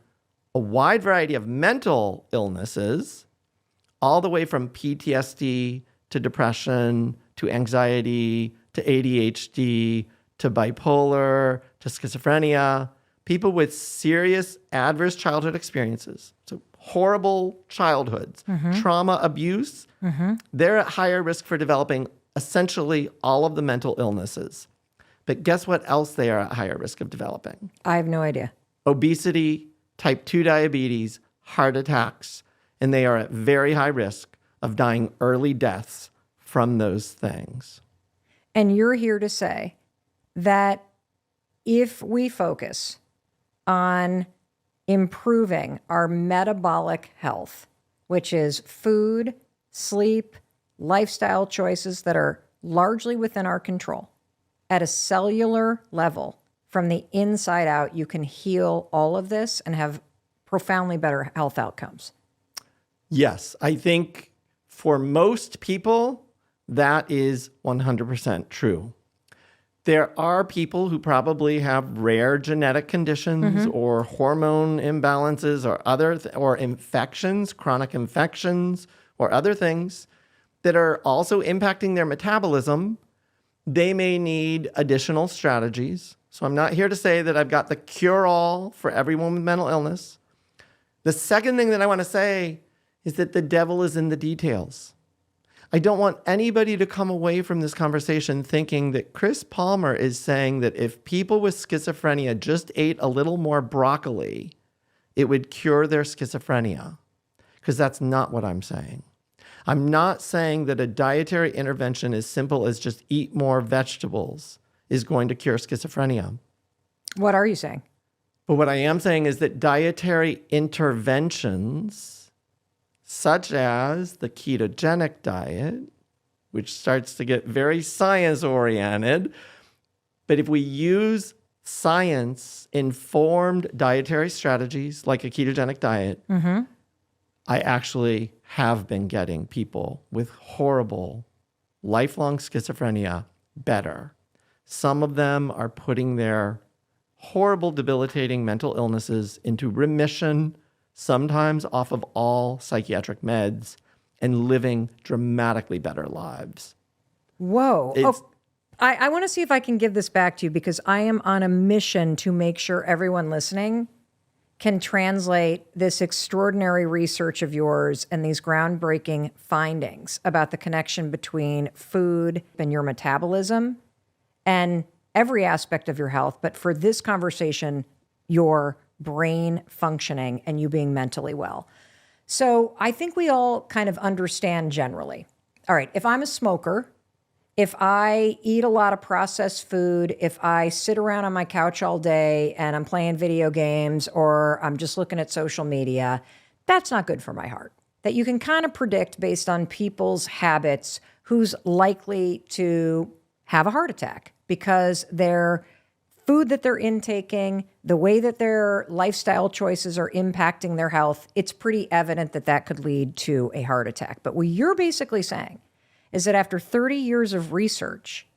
E: a wide variety of mental illnesses, all the way from PTSD to depression to anxiety to ADHD to bipolar to schizophrenia, people with serious adverse childhood experiences, so horrible childhoods, trauma, abuse, they're at higher risk for developing essentially all of the mental illnesses. But guess what else they are at higher risk of developing?
D: I have no idea.
E: Obesity, type 2 diabetes, heart attacks, and they are at very high risk of dying early deaths from those things.
D: And you're here to say that if we focus on improving our metabolic health, which is food, sleep, lifestyle choices that are largely within our control, at a cellular level, from the inside out, you can heal all of this and have profoundly better health outcomes.
E: Yes, I think for most people, that is 100% true. There are people who probably have rare genetic conditions or hormone imbalances or or infections, chronic infections or other things that are also impacting their metabolism. They may need additional strategies. So I'm not here to say that I've got the cure-all for everyone with mental illness. The second thing that I want to say is that the devil is in the details. I don't want anybody to come away from this conversation thinking that Chris Palmer is saying that if people with schizophrenia just ate a little more broccoli, it would cure their schizophrenia. Because that's not what I'm saying. I'm not saying that a dietary intervention as simple as just eat more vegetables is going to cure schizophrenia.
D: What are you saying?
E: But what I am saying is that dietary interventions such as the ketogenic diet, which starts to get very science-oriented. But if we use science-informed dietary strategies like a ketogenic diet, I actually have been getting people with horrible, lifelong schizophrenia better. Some of them are putting their horrible, debilitating mental illnesses into remission, sometimes off of all psychiatric meds, and living dramatically better lives.
D: Whoa. I want to see if I can give this back to you because I am on a mission to make sure everyone listening can translate this extraordinary research of yours and these groundbreaking findings about the connection between food and your metabolism and every aspect of your health. But for this conversation, your brain functioning and you being mentally well. So I think we all kind of understand generally. All right, if I'm a smoker, if I eat a lot of processed food, if I sit around on my couch all day and I'm playing video games or I'm just looking at social media, that's not good for my heart. That you can kind of predict based on people's habits who's likely to have a heart attack because their food that they're intaking, the way that their lifestyle choices are impacting their health, it's pretty evident that that could lead to a heart attack. But what you're basically saying is that after 30 years of research,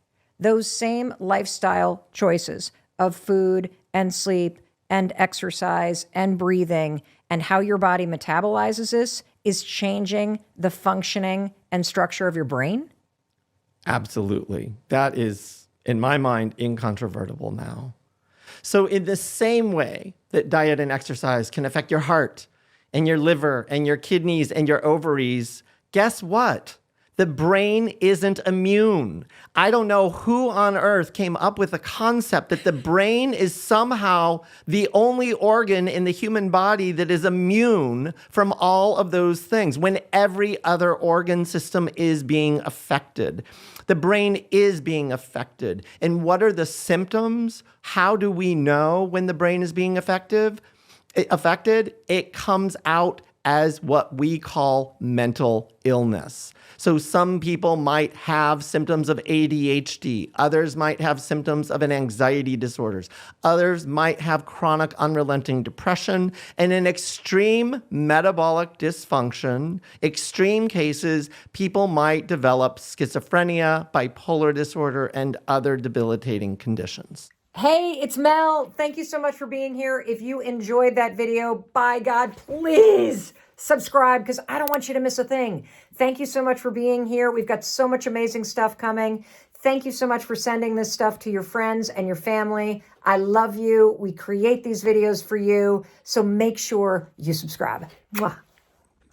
D: those same lifestyle choices of food and sleep and exercise and breathing and how your body metabolizes this is changing the functioning and structure of your brain?
E: Absolutely. That is, in my mind, incontrovertible now. So in the same way that diet and exercise can affect your heart and your liver and your kidneys and your ovaries, guess what? The brain isn't immune. I don't know who on earth came up with the concept that the brain is somehow the only organ in the human body that is immune from all of those things when every other organ system is being affected. The brain is being affected. And what are the symptoms? How do we know when the brain is being affected? It comes out as what we call mental illness. So some people might have symptoms of ADHD. Others might have symptoms of an anxiety disorders. Others might have chronic unrelenting depression. And in extreme metabolic dysfunction, extreme cases, people might develop schizophrenia, bipolar disorder, and other debilitating conditions.
D: Hey, it's Mel. Thank you so much for being here. If you enjoyed that video, by God, please subscribe because I don't want you to miss a thing. Thank you so much for being here. We've got so much amazing stuff coming. Thank you so much for sending this stuff to your friends and your family. I love you. We create these videos for you. So make sure you subscribe. Mwah.